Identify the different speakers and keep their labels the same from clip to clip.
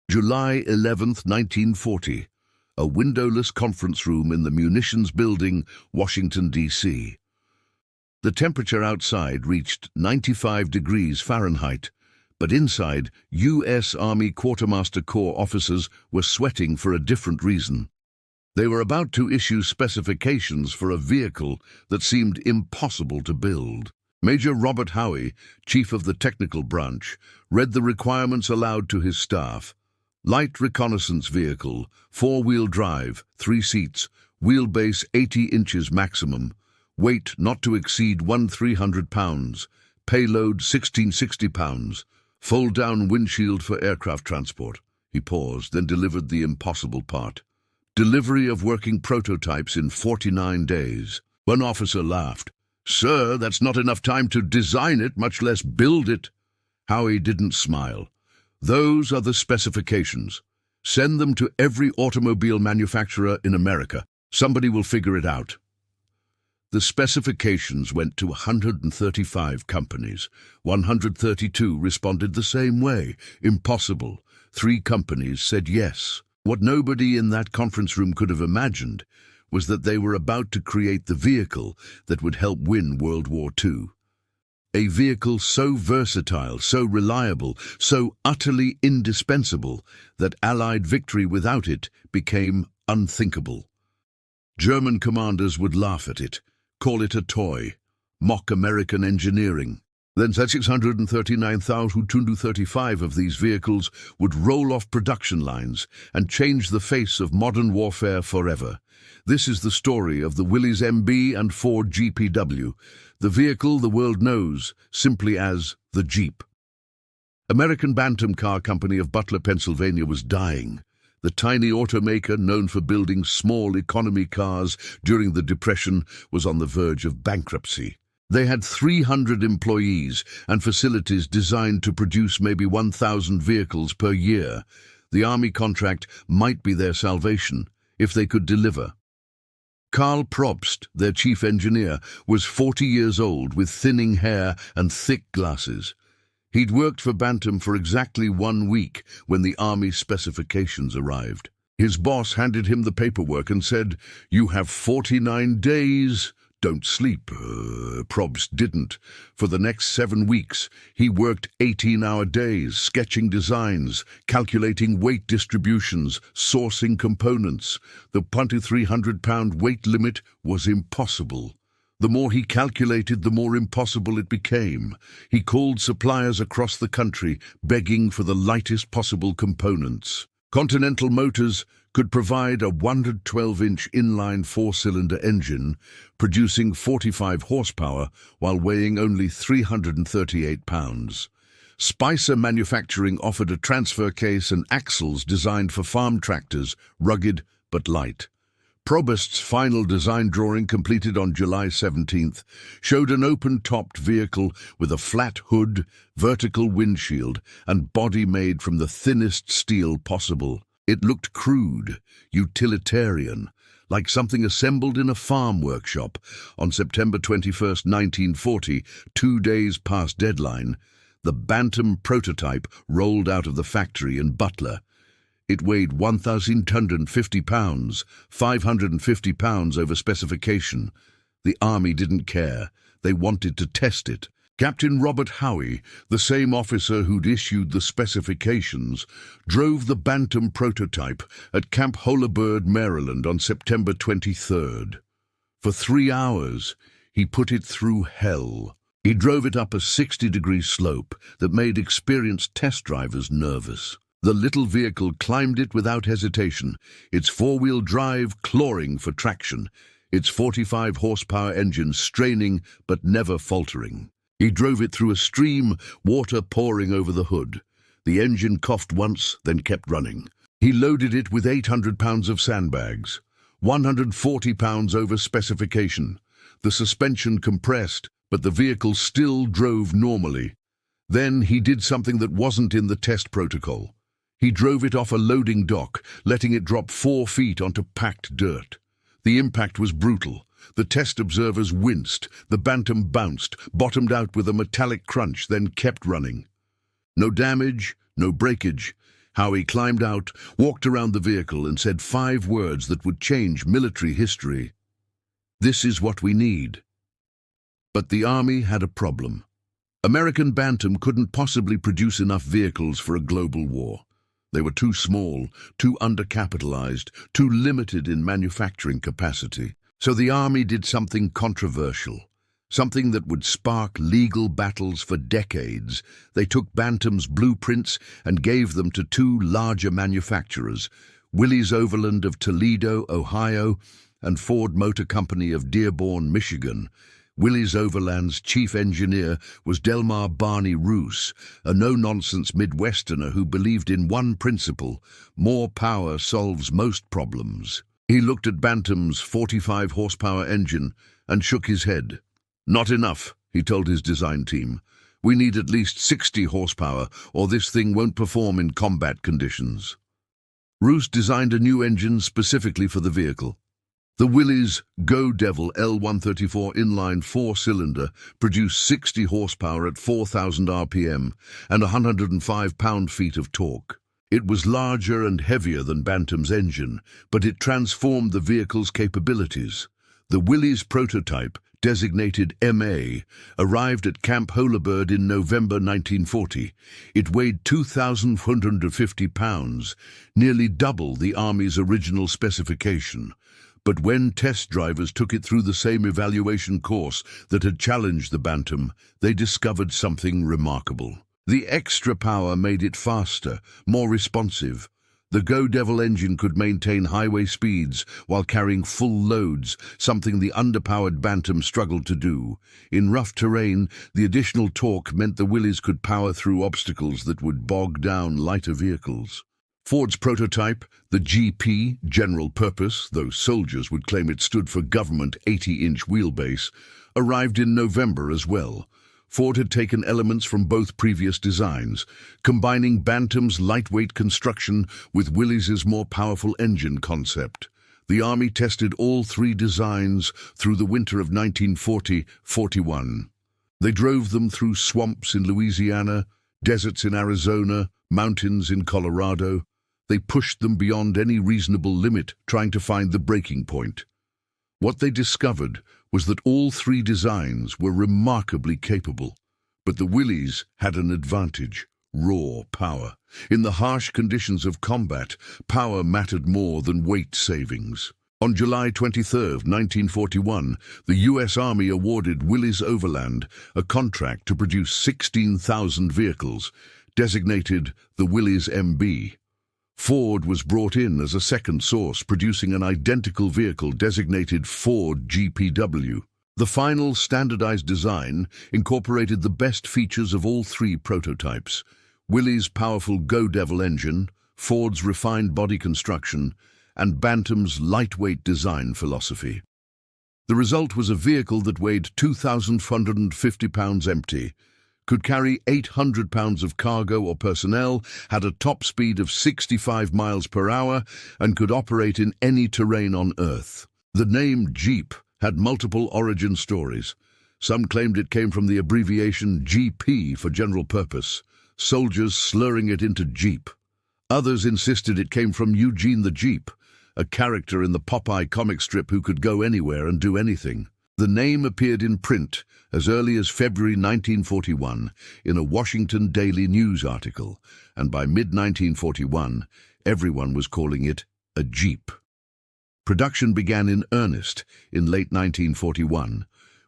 Speaker 1: July 11th, 1940. A windowless conference room in the Munitions Building, Washington, D.C. The temperature outside reached 95 degrees Fahrenheit, but inside, U.S. Army Quartermaster Corps officers were sweating for a different reason. They were about to issue specifications for a vehicle that seemed impossible to build. Major Robert Howie, chief of the technical branch, read the requirements aloud to his staff. Light reconnaissance vehicle, 4-wheel drive, 3 seats, wheelbase 80 inches maximum, weight not to exceed 1,300 pounds, payload 1,660 pounds, fold-down windshield for aircraft transport. He paused, then delivered the impossible part. Delivery of working prototypes in 49 days. One officer laughed. "Sir, that's not enough time to design it, much less build it." Howie didn't smile. "Those are the specifications. Send them to every automobile manufacturer in America. Somebody will figure it out." The specifications went to 135 companies. 132 responded the same way. Impossible. 3 companies said yes. What nobody in that conference room could have imagined was that they were about to create the vehicle that would help win World War II. A vehicle so versatile, so reliable, so utterly indispensable that Allied victory without it became unthinkable. German commanders would laugh at it, call it a toy, mock American engineering. Then 639,235 of these vehicles would roll off production lines and change the face of modern warfare forever. This is the story of the Willys MB and Ford GPW, the vehicle the world knows simply as the Jeep. American Bantam Car Company of Butler, Pennsylvania was dying. The tiny automaker, known for building small economy cars during the Depression, was on the verge of bankruptcy. They had 300 employees and facilities designed to produce maybe 1,000 vehicles per year. The Army contract might be their salvation if they could deliver. Karl Probst, their chief engineer, was 40 years old with thinning hair and thick glasses. He'd worked for Bantam for exactly 1 week when the Army specifications arrived. His boss handed him the paperwork and said, "You have 49 days. Don't sleep." Probst didn't. For the next 7 weeks, he worked 18-hour days, sketching designs, calculating weight distributions, sourcing components. The 2,300-pound weight limit was impossible. The more he calculated, the more impossible it became. He called suppliers across the country, begging for the lightest possible components. Continental Motors could provide a 112-inch inline 4-cylinder engine, producing 45 horsepower while weighing only 338 pounds. Spicer Manufacturing offered a transfer case and axles designed for farm tractors, rugged but light. Probst's final design drawing, completed on July 17th, showed an open-topped vehicle with a flat hood, vertical windshield, and body made from the thinnest steel possible. It looked crude, utilitarian, like something assembled in a farm workshop. On September 21, 1940, 2 days past deadline, the Bantam prototype rolled out of the factory in Butler. It weighed 1,250 pounds, 550 pounds over specification. The Army didn't care. They wanted to test it. Captain Robert Howie, the same officer who'd issued the specifications, drove the Bantam prototype at Camp Holabird, Maryland on September 23rd. For 3 hours, he put it through hell. He drove it up a 60-degree slope that made experienced test drivers nervous. The little vehicle climbed it without hesitation, its 4-wheel drive clawing for traction, its 45-horsepower engine straining but never faltering. He drove it through a stream, water pouring over the hood. The engine coughed once, then kept running. He loaded it with 800 pounds of sandbags, 140 pounds over specification. The suspension compressed, but the vehicle still drove normally. Then he did something that wasn't in the test protocol. He drove it off a loading dock, letting it drop 4 feet onto packed dirt. The impact was brutal. The test observers winced. The Bantam bounced, bottomed out with a metallic crunch, then kept running. No damage, no breakage. How he climbed out, walked around the vehicle and said 5 words that would change military history. "This is what we need." But the army had a problem. American Bantam couldn't possibly produce enough vehicles for a global war. They were too small, too undercapitalized, too limited in manufacturing capacity. So the army did something controversial, something that would spark legal battles for decades. They took Bantam's blueprints and gave them to 2 larger manufacturers, Willys Overland of Toledo, Ohio, and Ford Motor Company of Dearborn, Michigan. Willys Overland's chief engineer was Delmar Barney Roos, a no-nonsense Midwesterner who believed in one principle: more power solves most problems. He looked at Bantam's 45-horsepower engine and shook his head. "Not enough," he told his design team. "We need at least 60 horsepower, or this thing won't perform in combat conditions." Roos designed a new engine specifically for the vehicle. The Willys Go Devil L134 inline 4-cylinder produced 60 horsepower at 4,000 RPM and 105 pound-feet of torque. It was larger and heavier than Bantam's engine, but it transformed the vehicle's capabilities. The Willys prototype, designated MA, arrived at Camp Holabird in November 1940. It weighed 2,450 pounds, nearly double the Army's original specification. But when test drivers took it through the same evaluation course that had challenged the Bantam, they discovered something remarkable. The extra power made it faster, more responsive. The Go Devil engine could maintain highway speeds while carrying full loads, something the underpowered Bantam struggled to do. In rough terrain, the additional torque meant the Willys could power through obstacles that would bog down lighter vehicles. Ford's prototype, the GP, General Purpose, though soldiers would claim it stood for Government 80-inch wheelbase, arrived in November as well. Ford had taken elements from both previous designs, combining Bantam's lightweight construction with Willys' more powerful engine concept. The Army tested all 3 designs through the winter of 1940-41. They drove them through swamps in Louisiana, deserts in Arizona, mountains in Colorado. They pushed them beyond any reasonable limit, trying to find the breaking point. What they discovered was that all 3 designs were remarkably capable, but the Willys had an advantage: raw power. In the harsh conditions of combat, power mattered more than weight savings. On July 23, 1941, the U.S. Army awarded Willys Overland a contract to produce 16,000 vehicles, designated the Willys MB. Ford was brought in as a second source, producing an identical vehicle designated Ford GPW. The final standardized design incorporated the best features of all 3 prototypes: Willys' powerful Go Devil engine, Ford's refined body construction, and Bantam's lightweight design philosophy. The result was a vehicle that weighed 2,450 pounds empty, could carry 800 pounds of cargo or personnel, had a top speed of 65 miles per hour, and could operate in any terrain on Earth. The name Jeep had multiple origin stories. Some claimed it came from the abbreviation GP for General Purpose, soldiers slurring it into Jeep. Others insisted it came from Eugene the Jeep, a character in the Popeye comic strip who could go anywhere and do anything. The name appeared in print as early as February 1941 in a Washington Daily News article, and by mid-1941, everyone was calling it a Jeep. Production began in earnest in late 1941.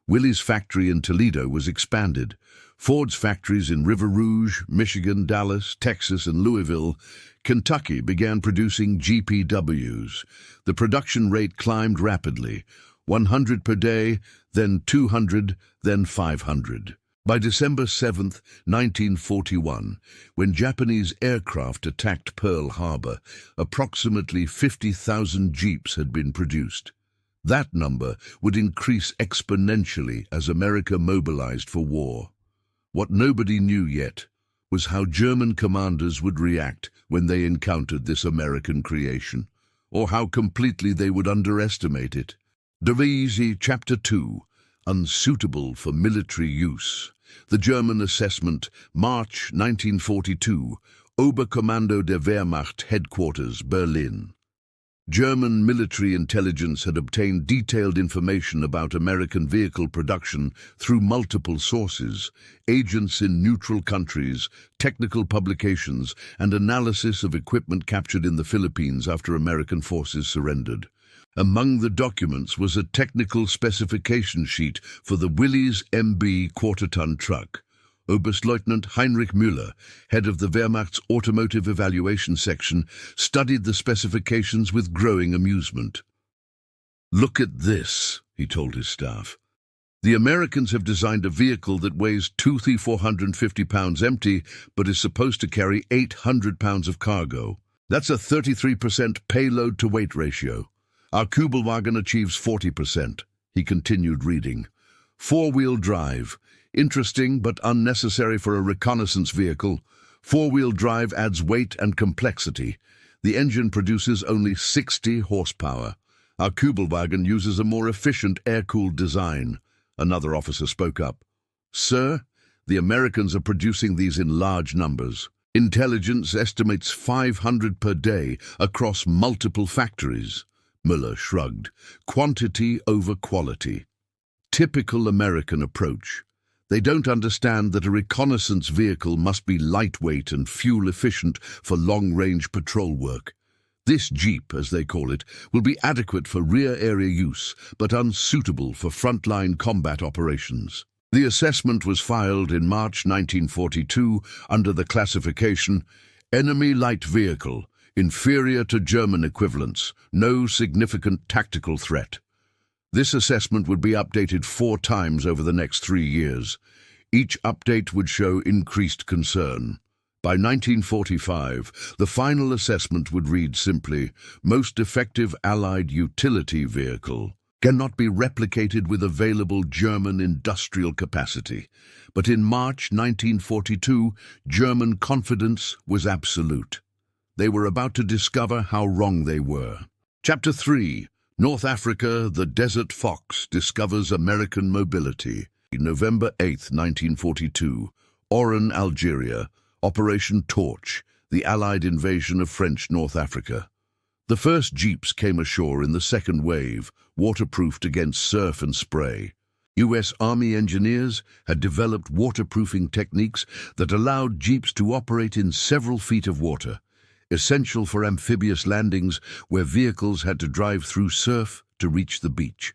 Speaker 1: Willys' factory in Toledo was expanded. Ford's factories in River Rouge, Michigan, Dallas, Texas, and Louisville, Kentucky began producing GPWs. The production rate climbed rapidly: 100 per day, then 200, then 500. By December 7, 1941, when Japanese aircraft attacked Pearl Harbor, approximately 50,000 Jeeps had been produced. That number would increase exponentially as America mobilized for war. What nobody knew yet was how German commanders would react when they encountered this American creation, or how completely they would underestimate it. WWII Chapter 2, Unsuitable for Military Use. The German assessment, March 1942, Oberkommando der Wehrmacht Headquarters, Berlin. German military intelligence had obtained detailed information about American vehicle production through multiple sources, agents in neutral countries, technical publications, and analysis of equipment captured in the Philippines after American forces surrendered. Among the documents was a technical specification sheet for the Willys MB quarter-ton truck. Oberstleutnant Heinrich Müller, head of the Wehrmacht's Automotive Evaluation Section, studied the specifications with growing amusement. "Look at this," he told his staff. "The Americans have designed a vehicle that weighs 2,450 pounds empty, but is supposed to carry 800 pounds of cargo. That's a 33% payload to weight ratio. Our Kübelwagen achieves 40%. He continued reading. "Four-wheel drive. Interesting but unnecessary for a reconnaissance vehicle. Four-wheel drive adds weight and complexity. The engine produces only 60 horsepower. Our Kübelwagen uses a more efficient air-cooled design." Another officer spoke up. "Sir, the Americans are producing these in large numbers. Intelligence estimates 500 per day across multiple factories." Müller shrugged. "Quantity over quality. Typical American approach. They don't understand that a reconnaissance vehicle must be lightweight and fuel-efficient for long-range patrol work. This Jeep, as they call it, will be adequate for rear-area use, but unsuitable for frontline combat operations." The assessment was filed in March 1942 under the classification Enemy Light Vehicle, inferior to German equivalents, no significant tactical threat. This assessment would be updated 4 times over the next 3 years. Each update would show increased concern. By 1945, the final assessment would read simply, "Most effective Allied utility vehicle. Cannot be replicated with available German industrial capacity." But in March 1942, German confidence was absolute. They were about to discover how wrong they were. Chapter 3. North Africa, the Desert Fox discovers American mobility. November 8, 1942. Oran, Algeria. Operation Torch, the Allied invasion of French North Africa. The first jeeps came ashore in the second wave, waterproofed against surf and spray. U.S. Army engineers had developed waterproofing techniques that allowed jeeps to operate in several feet of water, essential for amphibious landings where vehicles had to drive through surf to reach the beach.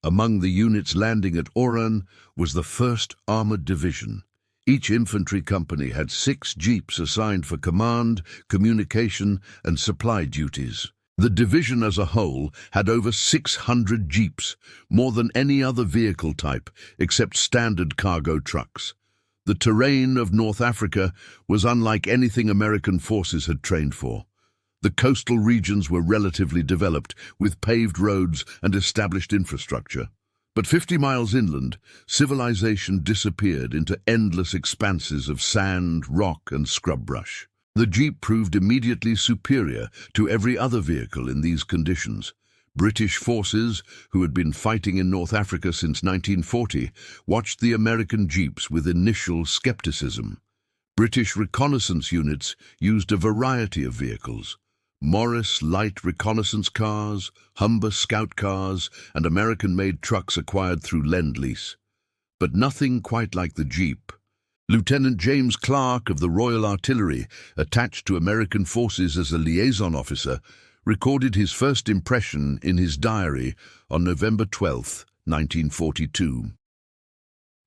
Speaker 1: Among the units landing at Oran was the 1st Armored Division. Each infantry company had 6 jeeps assigned for command, communication, and supply duties. The division as a whole had over 600 jeeps, more than any other vehicle type except standard cargo trucks. The terrain of North Africa was unlike anything American forces had trained for. The coastal regions were relatively developed, with paved roads and established infrastructure. But 50 miles inland, civilization disappeared into endless expanses of sand, rock, and scrub brush. The Jeep proved immediately superior to every other vehicle in these conditions. British forces, who had been fighting in North Africa since 1940, watched the American Jeeps with initial skepticism. British reconnaissance units used a variety of vehicles: Morris light reconnaissance cars, Humber scout cars, and American-made trucks acquired through Lend-Lease. But nothing quite like the Jeep. Lieutenant James Clark of the Royal Artillery, attached to American forces as a liaison officer, recorded his first impression in his diary on November 12, 1942.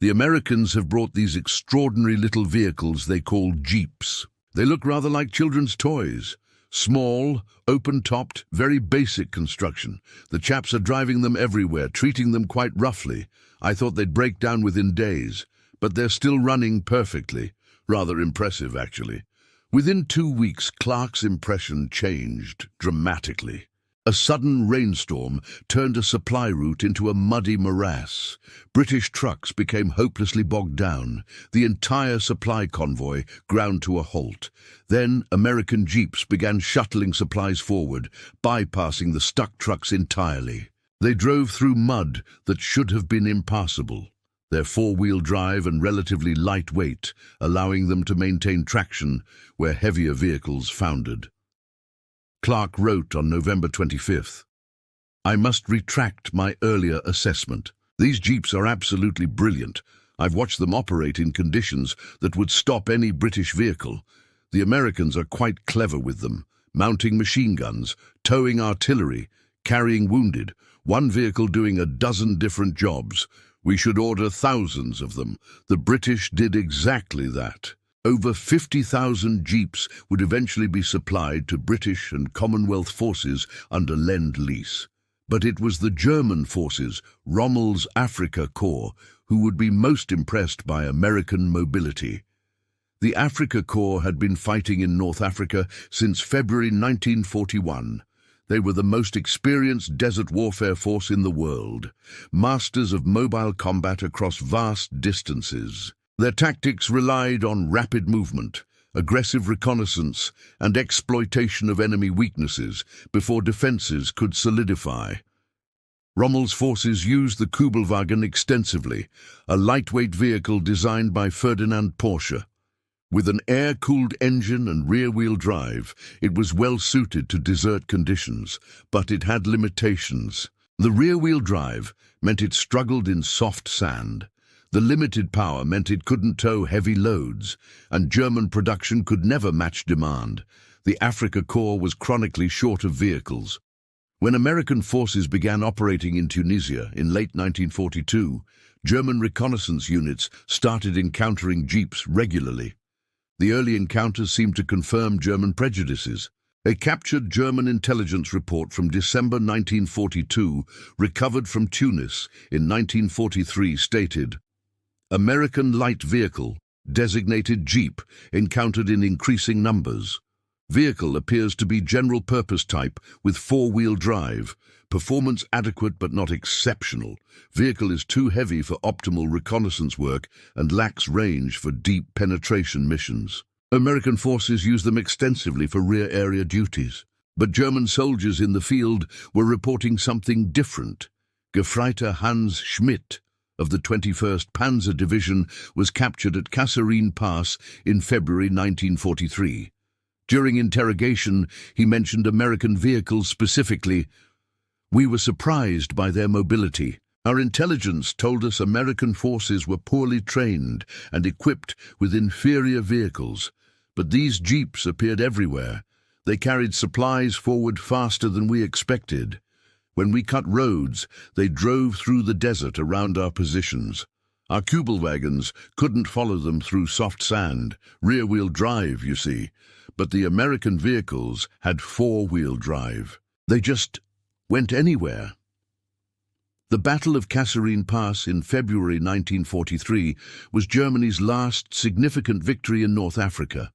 Speaker 1: "The Americans have brought these extraordinary little vehicles they call Jeeps. They look rather like children's toys. Small, open-topped, very basic construction. The chaps are driving them everywhere, treating them quite roughly. I thought they'd break down within days, but they're still running perfectly. Rather impressive, actually." Within 2 weeks, Clark's impression changed dramatically. A sudden rainstorm turned a supply route into a muddy morass. British trucks became hopelessly bogged down. The entire supply convoy ground to a halt. Then American jeeps began shuttling supplies forward, bypassing the stuck trucks entirely. They drove through mud that should have been impassable. They're four-wheel drive and relatively lightweight, allowing them to maintain traction where heavier vehicles foundered. Clark wrote on November 25th, "I must retract my earlier assessment. These Jeeps are absolutely brilliant. I've watched them operate in conditions that would stop any British vehicle. The Americans are quite clever with them, mounting machine guns, towing artillery, carrying wounded, one vehicle doing a dozen different jobs. We should order thousands of them. The British did exactly that." Over 50,000 Jeeps would eventually be supplied to British and Commonwealth forces under Lend-Lease. But it was the German forces, Rommel's Afrika Korps, who would be most impressed by American mobility. The Afrika Korps had been fighting in North Africa since February 1941. They were the most experienced desert warfare force in the world, masters of mobile combat across vast distances. Their tactics relied on rapid movement, aggressive reconnaissance, and exploitation of enemy weaknesses before defenses could solidify. Rommel's forces used the Kübelwagen extensively, a lightweight vehicle designed by Ferdinand Porsche. With an air-cooled engine and rear-wheel drive, it was well suited to desert conditions, but it had limitations. The rear-wheel drive meant it struggled in soft sand. The limited power meant it couldn't tow heavy loads, and German production could never match demand. The Afrika Korps was chronically short of vehicles. When American forces began operating in Tunisia in late 1942, German reconnaissance units started encountering Jeeps regularly. The early encounters seemed to confirm German prejudices. A captured German intelligence report from December 1942, recovered from Tunis in 1943, stated, "American light vehicle, designated Jeep, encountered in increasing numbers. Vehicle appears to be general-purpose type with four-wheel drive. Performance adequate but not exceptional. Vehicle is too heavy for optimal reconnaissance work and lacks range for deep penetration missions." American forces used them extensively for rear area duties. But German soldiers in the field were reporting something different. Gefreiter Hans Schmidt of the 21st Panzer Division was captured at Kasserine Pass in February 1943. During interrogation, he mentioned American vehicles specifically. "We were surprised by their mobility. Our intelligence told us American forces were poorly trained and equipped with inferior vehicles. But these Jeeps appeared everywhere. They carried supplies forward faster than we expected. When we cut roads, they drove through the desert around our positions. Our Kübelwagons couldn't follow them through soft sand, rear-wheel drive, you see. But the American vehicles had four-wheel drive. They just went anywhere." The Battle of Kasserine Pass in February 1943 was Germany's last significant victory in North Africa.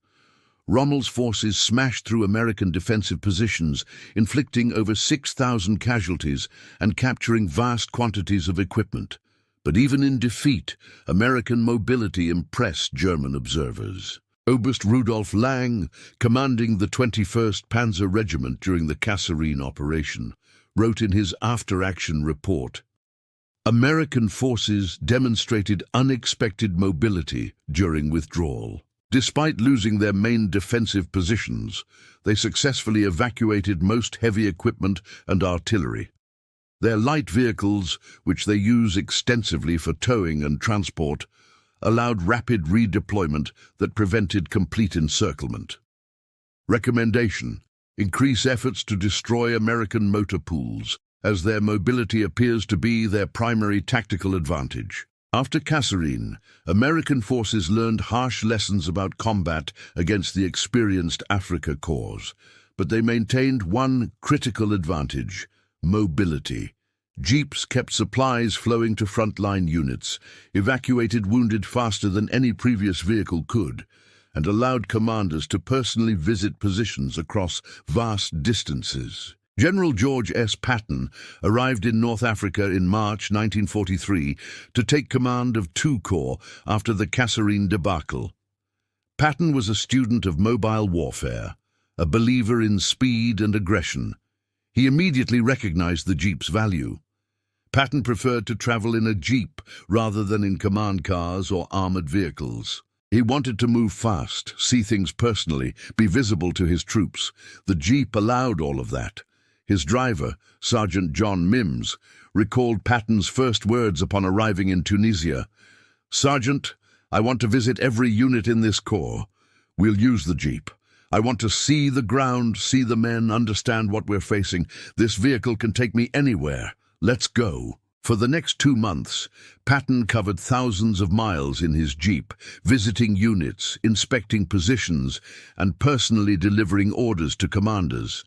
Speaker 1: Rommel's forces smashed through American defensive positions, inflicting over 6,000 casualties and capturing vast quantities of equipment. But even in defeat, American mobility impressed German observers. Oberst Rudolf Lang, commanding the 21st Panzer Regiment during the Kasserine operation, wrote in his after-action report, "American forces demonstrated unexpected mobility during withdrawal. Despite losing their main defensive positions, they successfully evacuated most heavy equipment and artillery. Their light vehicles, which they use extensively for towing and transport, allowed rapid redeployment that prevented complete encirclement. Recommendation: increase efforts to destroy American motor pools, as their mobility appears to be their primary tactical advantage." After Kasserine, American forces learned harsh lessons about combat against the experienced Afrika Korps, but they maintained one critical advantage: mobility. Jeeps kept supplies flowing to frontline units, evacuated wounded faster than any previous vehicle could, and allowed commanders to personally visit positions across vast distances. General George S. Patton arrived in North Africa in March 1943 to take command of II Corps after the Kasserine debacle. Patton was a student of mobile warfare, a believer in speed and aggression. He immediately recognized the Jeep's value. Patton preferred to travel in a Jeep rather than in command cars or armored vehicles. He wanted to move fast, see things personally, be visible to his troops. The Jeep allowed all of that. His driver, Sergeant John Mims, recalled Patton's first words upon arriving in Tunisia. "Sergeant, I want to visit every unit in this corps. We'll use the Jeep. I want to see the ground, see the men, understand what we're facing. This vehicle can take me anywhere. Let's go." For the next 2 months, Patton covered thousands of miles in his Jeep, visiting units, inspecting positions, and personally delivering orders to commanders.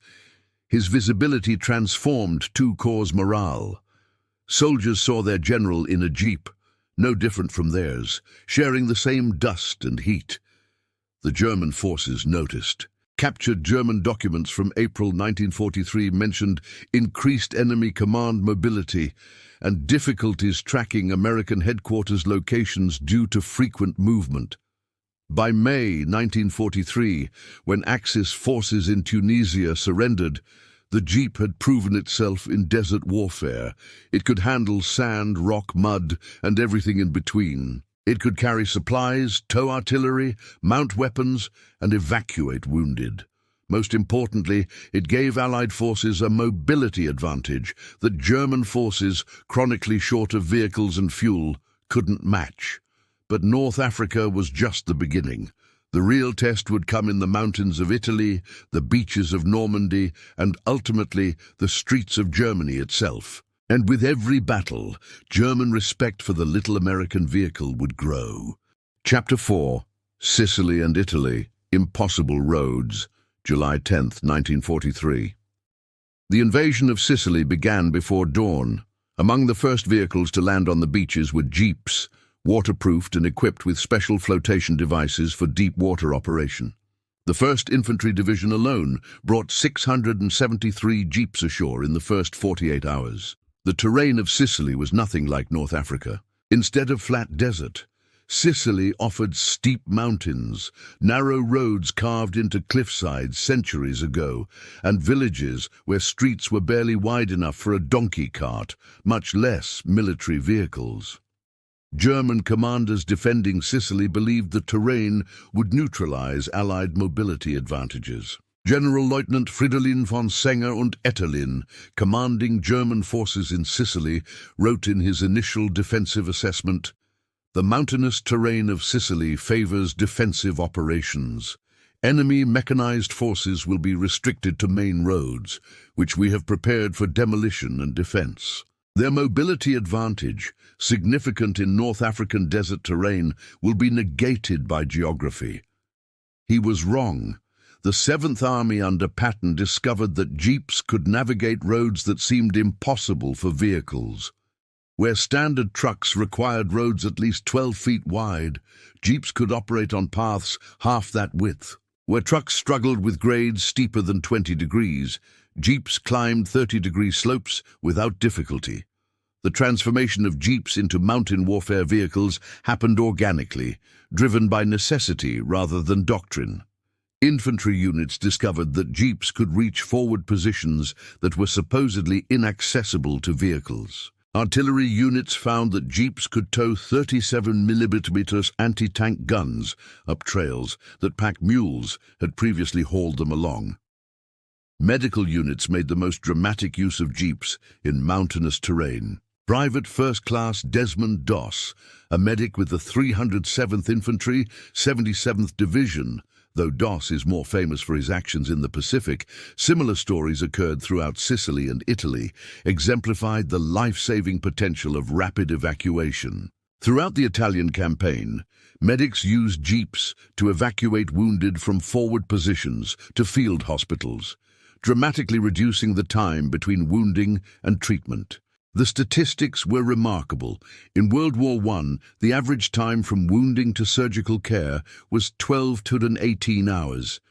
Speaker 1: His visibility transformed two corps' morale. Soldiers saw their general in a Jeep, no different from theirs, sharing the same dust and heat. The German forces noticed. Captured German documents from April 1943 mentioned increased enemy command mobility and difficulties tracking American headquarters locations due to frequent movement. By May 1943, when Axis forces in Tunisia surrendered, the Jeep had proven itself in desert warfare. It could handle sand, rock, mud, and everything in between. It could carry supplies, tow artillery, mount weapons, and evacuate wounded. Most importantly, it gave Allied forces a mobility advantage that German forces, chronically short of vehicles and fuel, couldn't match. But North Africa was just the beginning. The real test would come in the mountains of Italy, the beaches of Normandy, and ultimately the streets of Germany itself. And with every battle, German respect for the little American vehicle would grow. Chapter 4. Sicily and Italy, Impossible Roads, July 10, 1943. The invasion of Sicily began before dawn. Among the first vehicles to land on the beaches were Jeeps, waterproofed and equipped with special flotation devices for deep water operation. The 1st Infantry Division alone brought 673 Jeeps ashore in the first 48 hours. The terrain of Sicily was nothing like North Africa. Instead of flat desert, Sicily offered steep mountains, narrow roads carved into cliffsides centuries ago, and villages where streets were barely wide enough for a donkey cart, much less military vehicles. German commanders defending Sicily believed the terrain would neutralize Allied mobility advantages. General-Lieutenant Fridolin von Senger und Etterlin, commanding German forces in Sicily, wrote in his initial defensive assessment, "The mountainous terrain of Sicily favors defensive operations. Enemy mechanized forces will be restricted to main roads, which we have prepared for demolition and defense. Their mobility advantage, significant in North African desert terrain, will be negated by geography." He was wrong. The 7th Army under Patton discovered that Jeeps could navigate roads that seemed impossible for vehicles. Where standard trucks required roads at least 12 feet wide, Jeeps could operate on paths half that width. Where trucks struggled with grades steeper than 20 degrees, Jeeps climbed 30-degree slopes without difficulty. The transformation of Jeeps into mountain warfare vehicles happened organically, driven by necessity rather than doctrine. Infantry units discovered that Jeeps could reach forward positions that were supposedly inaccessible to vehicles. Artillery units found that Jeeps could tow 37mm anti-tank guns up trails that pack mules had previously hauled them along. Medical units made the most dramatic use of Jeeps in mountainous terrain. Private First Class Desmond Doss, a medic with the 307th Infantry, 77th Division, though Doss is more famous for his actions in the Pacific, similar stories occurred throughout Sicily and Italy, exemplified the life-saving potential of rapid evacuation. Throughout the Italian campaign, medics used Jeeps to evacuate wounded from forward positions to field hospitals, dramatically reducing the time between wounding and treatment. The statistics were remarkable. In World War I, the average time from wounding to surgical care was 12 to 18 hours.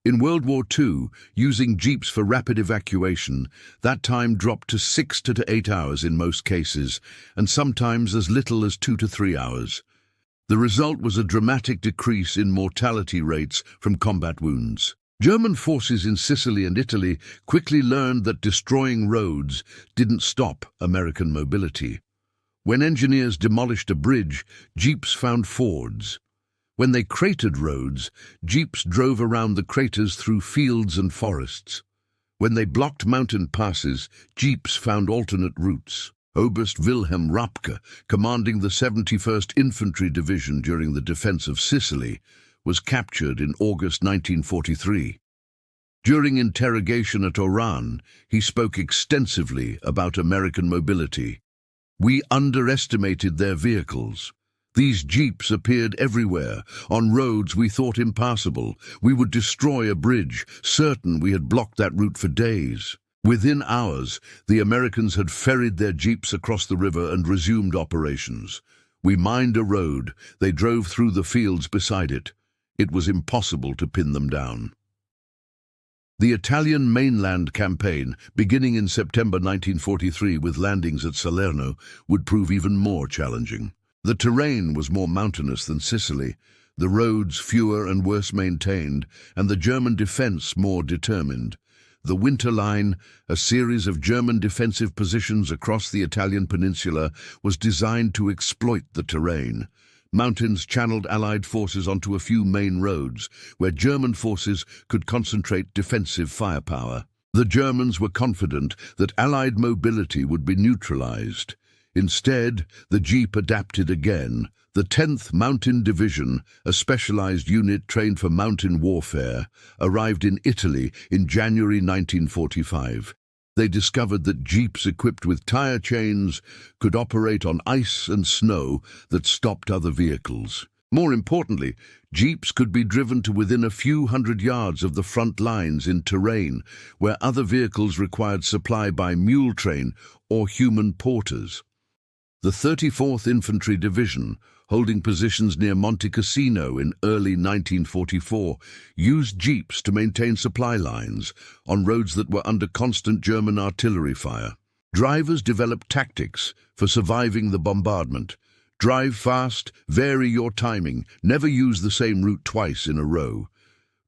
Speaker 1: In World War II, using Jeeps for rapid evacuation, that time dropped to 6 to 8 hours in most cases, and sometimes as little as 2 to 3 hours. The result was a dramatic decrease in mortality rates from combat wounds. German forces in Sicily and Italy quickly learned that destroying roads didn't stop American mobility. When engineers demolished a bridge, jeeps found fords. When they cratered roads, jeeps drove around the craters through fields and forests. When they blocked mountain passes, jeeps found alternate routes. Oberst Wilhelm Rapke, commanding the 71st Infantry Division during the defense of Sicily, was captured in August 1943. During interrogation at Oran, he spoke extensively about American mobility. "We underestimated their vehicles. These jeeps appeared everywhere, on roads we thought impassable. We would destroy a bridge, certain we had blocked that route for days." Within hours, the Americans had ferried their jeeps across the river and resumed operations. We mined a road. They drove through the fields beside it. It was impossible to pin them down. The Italian mainland campaign, beginning in September 1943 with landings at Salerno, would prove even more challenging. The terrain was more mountainous than Sicily, the roads fewer and worse maintained, and the German defense more determined. The Winter Line, a series of German defensive positions across the Italian peninsula, was designed to exploit the terrain. Mountains channeled Allied forces onto a few main roads, where German forces could concentrate defensive firepower. The Germans were confident that Allied mobility would be neutralized. Instead, the Jeep adapted again. The 10th Mountain Division, a specialized unit trained for mountain warfare, arrived in Italy in January 1945. They discovered that jeeps equipped with tire chains could operate on ice and snow that stopped other vehicles. More importantly, jeeps could be driven to within a few hundred yards of the front lines in terrain where other vehicles required supply by mule train or human porters. The 34th Infantry Division, holding positions near Monte Cassino in early 1944, used jeeps to maintain supply lines on roads that were under constant German artillery fire. Drivers developed tactics for surviving the bombardment. Drive fast, vary your timing, never use the same route twice in a row.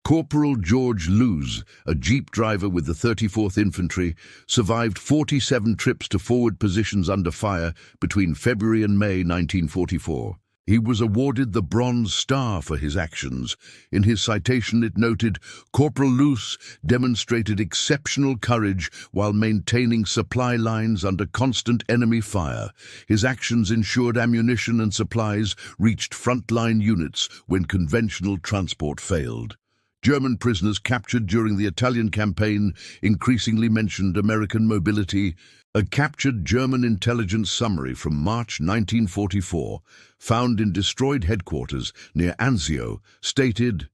Speaker 1: Corporal George Luz, a jeep driver with the 34th Infantry, survived 47 trips to forward positions under fire between February and May 1944. He was awarded the Bronze Star for his actions. In his citation it noted, "Corporal Luz demonstrated exceptional courage while maintaining supply lines under constant enemy fire. His actions ensured ammunition and supplies reached frontline units when conventional transport failed." German prisoners captured during the Italian campaign increasingly mentioned American mobility. A captured German intelligence summary from March 1944, found in destroyed headquarters near Anzio, stated,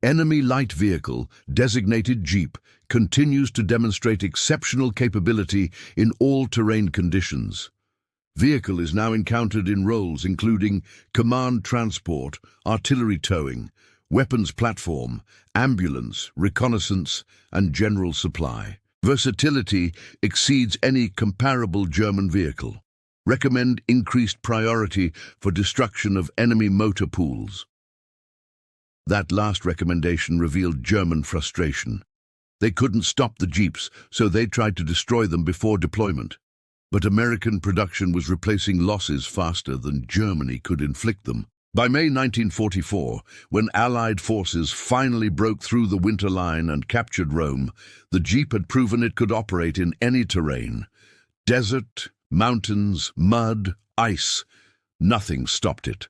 Speaker 1: "Enemy light vehicle, designated Jeep, continues to demonstrate exceptional capability in all terrain conditions. Vehicle is now encountered in roles including command transport, artillery towing, weapons platform, ambulance, reconnaissance, and general supply. Versatility exceeds any comparable German vehicle. Recommend increased priority for destruction of enemy motor pools." That last recommendation revealed German frustration. They couldn't stop the jeeps, so they tried to destroy them before deployment. But American production was replacing losses faster than Germany could inflict them. By May 1944, when Allied forces finally broke through the Winter Line and captured Rome, the Jeep had proven it could operate in any terrain. Desert, mountains, mud, ice. Nothing stopped it.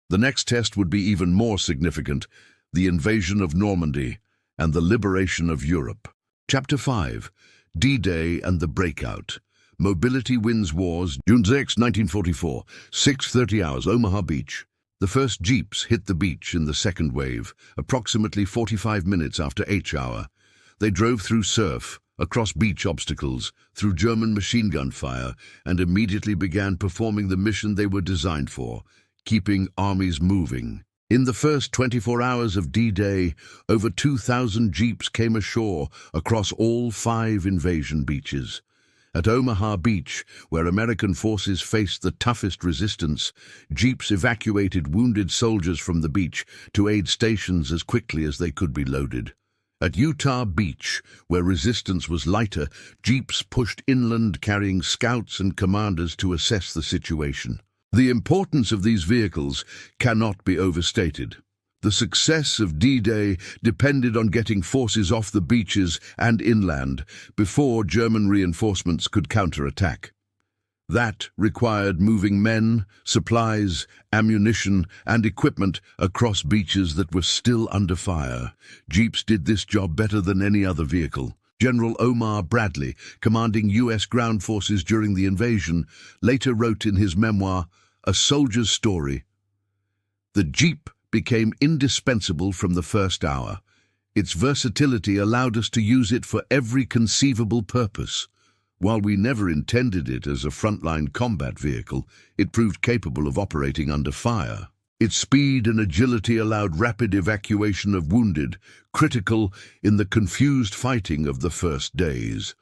Speaker 1: The next test would be even more significant, the invasion of Normandy and the liberation of Europe. Chapter 5. D-Day and the Breakout. Mobility wins wars. June 6, 1944, 6:30 hours, Omaha Beach. The first jeeps hit the beach in the second wave, approximately 45 minutes after H hour. They drove through surf, across beach obstacles, through German machine gun fire, and immediately began performing the mission they were designed for, keeping armies moving. In the first 24 hours of D-Day, over 2,000 jeeps came ashore across all 5 invasion beaches. At Omaha Beach, where American forces faced the toughest resistance, jeeps evacuated wounded soldiers from the beach to aid stations as quickly as they could be loaded. At Utah Beach, where resistance was lighter, jeeps pushed inland carrying scouts and commanders to assess the situation. The importance of these vehicles cannot be overstated. The success of D-Day depended on getting forces off the beaches and inland before German reinforcements could counterattack. That required moving men, supplies, ammunition, and equipment across beaches that were still under fire. Jeeps did this job better than any other vehicle. General Omar Bradley, commanding U.S. ground forces during the invasion, later wrote in his memoir, A Soldier's Story, "The Jeep became indispensable from the first hour. Its versatility allowed us to use it for every conceivable purpose. While we never intended it as a frontline combat vehicle, it proved capable of operating under fire. Its speed and agility allowed rapid evacuation of wounded, critical in the confused fighting of the first days.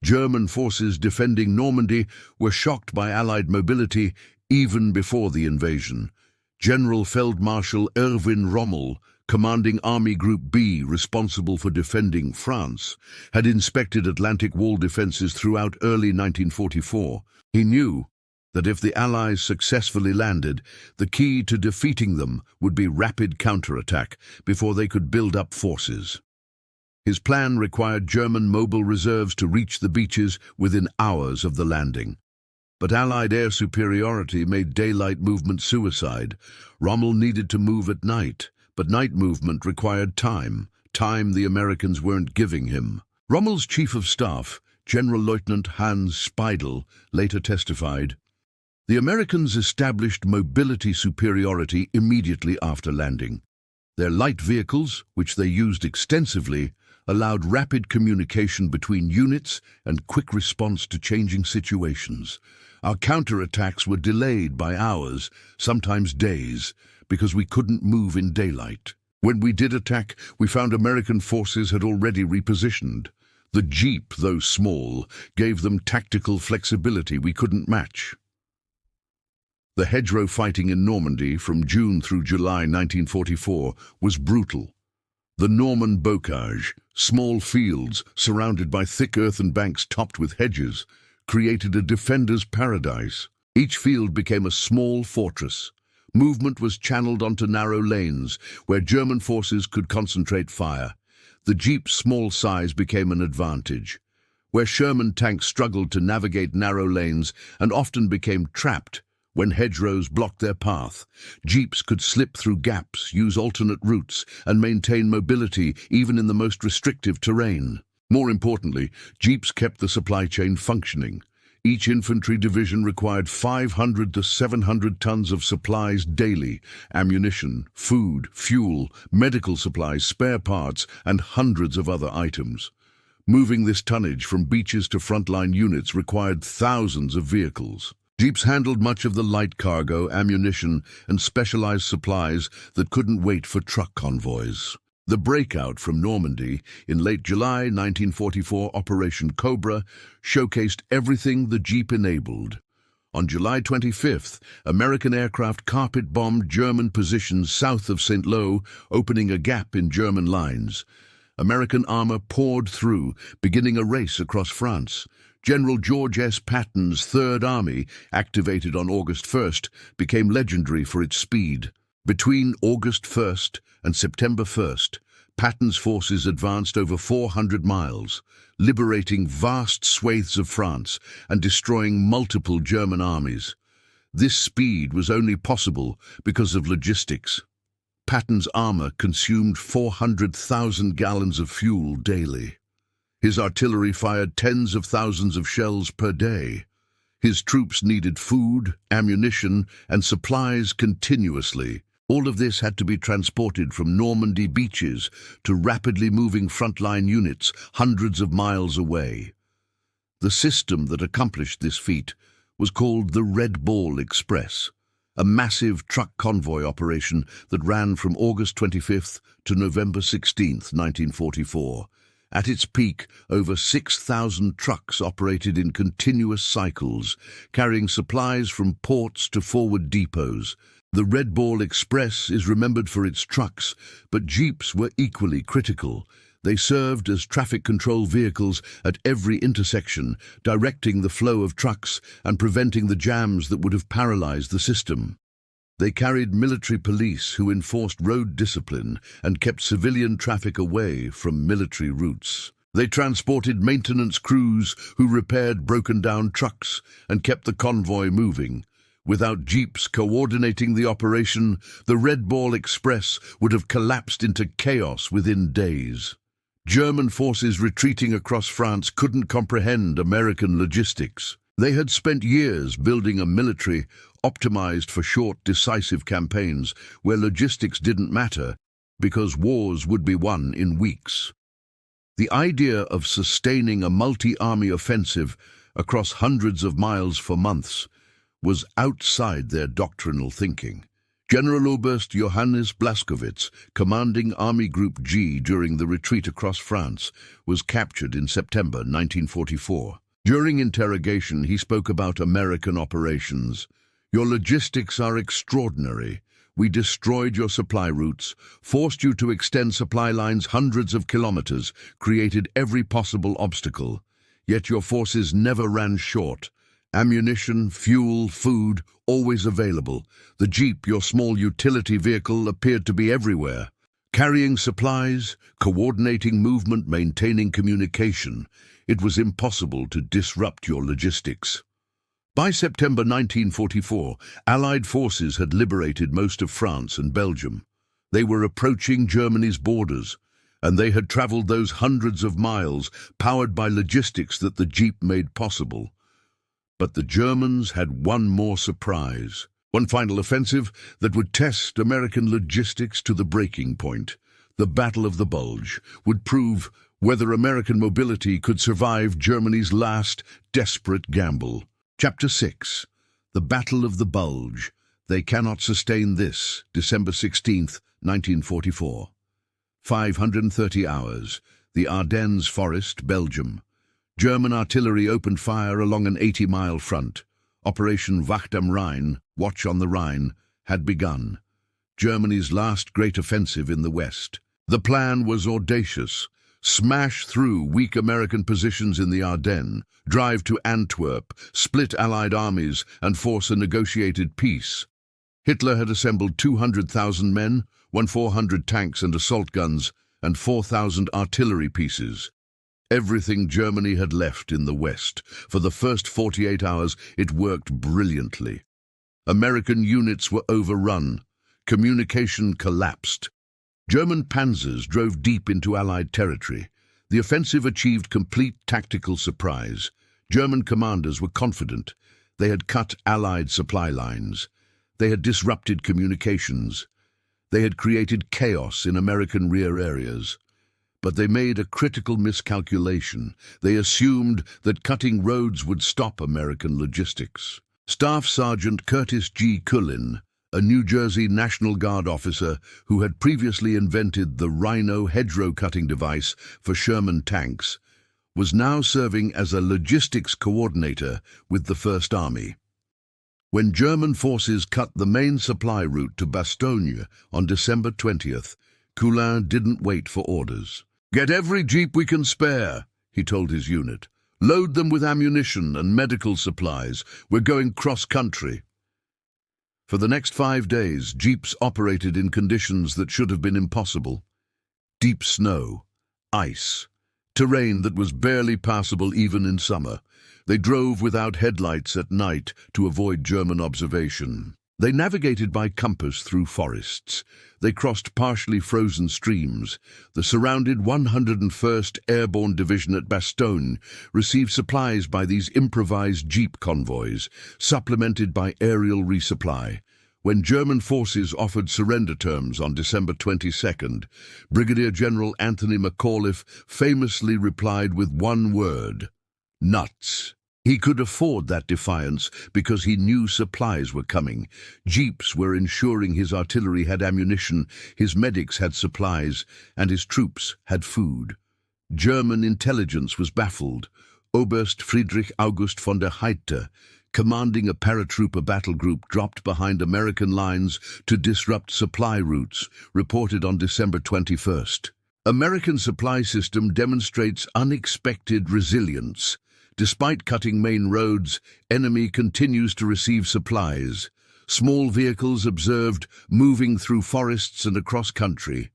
Speaker 1: German forces defending Normandy were shocked by Allied mobility even before the invasion. General Feldmarschall Erwin Rommel, commanding Army Group B responsible for defending France, had inspected Atlantic Wall defenses throughout early 1944. He knew that if the Allies successfully landed, the key to defeating them would be rapid counterattack before they could build up forces. His plan required German mobile reserves to reach the beaches within hours of the landing. But Allied air superiority made daylight movement suicide. Rommel needed to move at night, but night movement required time the Americans weren't giving him. Rommel's chief of staff, General Lieutenant Hans Speidel, later testified, "The Americans established mobility superiority immediately after landing. Their light vehicles, which they used extensively, allowed rapid communication between units and quick response to changing situations. Our counterattacks were delayed by hours, sometimes days, because we couldn't move in daylight. When we did attack, we found American forces had already repositioned. The Jeep, though small, gave them tactical flexibility we couldn't match." The hedgerow fighting in Normandy from June through July 1944 was brutal. The Norman bocage, small fields surrounded by thick earthen banks topped with hedges, created a defender's paradise. Each field became a small fortress. Movement was channeled onto narrow lanes where German forces could concentrate fire. The Jeep's small size became an advantage. Where Sherman tanks struggled to navigate narrow lanes and often became trapped when hedgerows blocked their path, Jeeps could slip through gaps, use alternate routes, and maintain mobility even in the most restrictive terrain. More importantly, Jeeps kept the supply chain functioning. Each infantry division required 500 to 700 tons of supplies daily: ammunition, food, fuel, medical supplies, spare parts, and hundreds of other items. Moving this tonnage from beaches to frontline units required thousands of vehicles. Jeeps handled much of the light cargo, ammunition, and specialized supplies that couldn't wait for truck convoys. The breakout from Normandy in late July 1944, Operation Cobra, showcased everything the Jeep enabled. On July 25th, American aircraft carpet-bombed German positions south of St. Lo, opening a gap in German lines. American armor poured through, beginning a race across France. General George S. Patton's Third Army, activated on August 1st, became legendary for its speed. Between August 1st and September 1st, Patton's forces advanced over 400 miles, liberating vast swathes of France and destroying multiple German armies. This speed was only possible because of logistics. Patton's armor consumed 400,000 gallons of fuel daily. His artillery fired tens of thousands of shells per day. His troops needed food, ammunition, and supplies continuously. All of this had to be transported from Normandy beaches to rapidly moving frontline units hundreds of miles away. The system that accomplished this feat was called the Red Ball Express, a massive truck convoy operation that ran from August 25th to November 16th, 1944. At its peak, over 6,000 trucks operated in continuous cycles, carrying supplies from ports to forward depots. The Red Ball Express is remembered for its trucks, but Jeeps were equally critical. They served as traffic control vehicles at every intersection, directing the flow of trucks and preventing the jams that would have paralyzed the system. They carried military police who enforced road discipline and kept civilian traffic away from military routes. They transported maintenance crews who repaired broken-down trucks and kept the convoy moving. Without jeeps coordinating the operation, the Red Ball Express would have collapsed into chaos within days. German forces retreating across France couldn't comprehend American logistics. They had spent years building a military optimized for short, decisive campaigns where logistics didn't matter because wars would be won in weeks. The idea of sustaining a multi-army offensive across hundreds of miles for months was outside their doctrinal thinking. Generaloberst Johannes Blaskowitz, commanding Army Group G during the retreat across France, was captured in September 1944. During interrogation, he spoke about American operations. "Your logistics are extraordinary. We destroyed your supply routes, forced you to extend supply lines hundreds of kilometers, created every possible obstacle. Yet your forces never ran short. Ammunition, fuel, food, always available. The Jeep, your small utility vehicle, appeared to be everywhere. Carrying supplies, coordinating movement, maintaining communication. It was impossible to disrupt your logistics." By September 1944, Allied forces had liberated most of France and Belgium. They were approaching Germany's borders, and they had traveled those hundreds of miles, powered by logistics that the Jeep made possible. But the Germans had one more surprise, one final offensive that would test American logistics to the breaking point. The Battle of the Bulge would prove whether American mobility could survive Germany's last desperate gamble. Chapter 6. The Battle of the Bulge. They cannot sustain this. December 16th, 1944. 530 hours. The Ardennes Forest, Belgium. German artillery opened fire along an 80-mile front. Operation Wacht am Rhein, Watch on the Rhine, had begun. Germany's last great offensive in the West. The plan was audacious. Smash through weak American positions in the Ardennes, drive to Antwerp, split Allied armies, and force a negotiated peace. Hitler had assembled 200,000 men, 400 tanks and assault guns, and 4,000 artillery pieces. Everything Germany had left in the West. For the first 48 hours, it worked brilliantly. American units were overrun. Communication collapsed. German panzers drove deep into Allied territory. The offensive achieved complete tactical surprise. German commanders were confident. They had cut Allied supply lines. They had disrupted communications. They had created chaos in American rear areas. But they made a critical miscalculation. They assumed that cutting roads would stop American logistics. Staff Sergeant Curtis G. Cullen, a New Jersey National Guard officer who had previously invented the Rhino hedgerow cutting device for Sherman tanks, was now serving as a logistics coordinator with the First Army. When German forces cut the main supply route to Bastogne on December 20th, Cullen didn't wait for orders. "Get every jeep we can spare," he told his unit. "Load them with ammunition and medical supplies. We're going cross-country." For the next 5 days, jeeps operated in conditions that should have been impossible. Deep snow, ice, terrain that was barely passable even in summer. They drove without headlights at night to avoid German observation. They navigated by compass through forests. They crossed partially frozen streams. The surrounded 101st Airborne Division at Bastogne received supplies by these improvised jeep convoys, supplemented by aerial resupply. When German forces offered surrender terms on December 22nd, Brigadier General Anthony McAuliffe famously replied with one word: nuts. He could afford that defiance because he knew supplies were coming. Jeeps were ensuring his artillery had ammunition, his medics had supplies, and his troops had food. German intelligence was baffled. Oberst Friedrich August von der Heydte, commanding a paratrooper battle group dropped behind American lines to disrupt supply routes, reported on December 21st. American supply system demonstrates unexpected resilience. Despite cutting main roads, enemy continues to receive supplies. Small vehicles observed moving through forests and across country,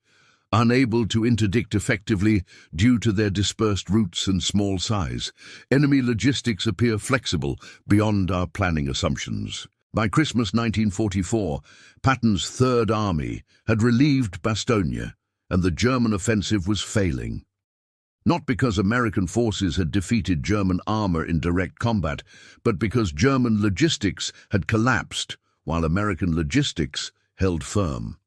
Speaker 1: unable to interdict effectively due to their dispersed routes and small size. Enemy logistics appear flexible beyond our planning assumptions. By Christmas 1944, Patton's Third Army had relieved Bastogne, and the German offensive was failing. Not because American forces had defeated German armor in direct combat, but because German logistics had collapsed while American logistics held firm.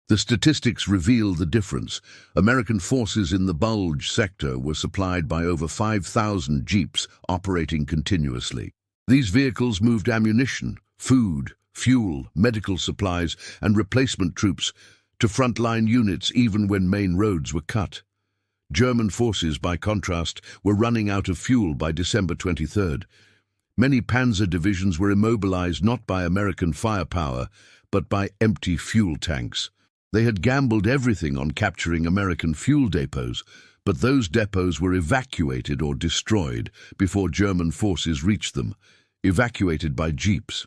Speaker 1: The statistics reveal the difference. American forces in the Bulge sector were supplied by over 5,000 jeeps operating continuously. These vehicles moved ammunition, food, fuel, medical supplies, and replacement troops to frontline units even when main roads were cut. German forces, by contrast, were running out of fuel by December 23rd. Many panzer divisions were immobilized not by American firepower, but by empty fuel tanks. They had gambled everything on capturing American fuel depots, but those depots were evacuated or destroyed before German forces reached them, evacuated by jeeps.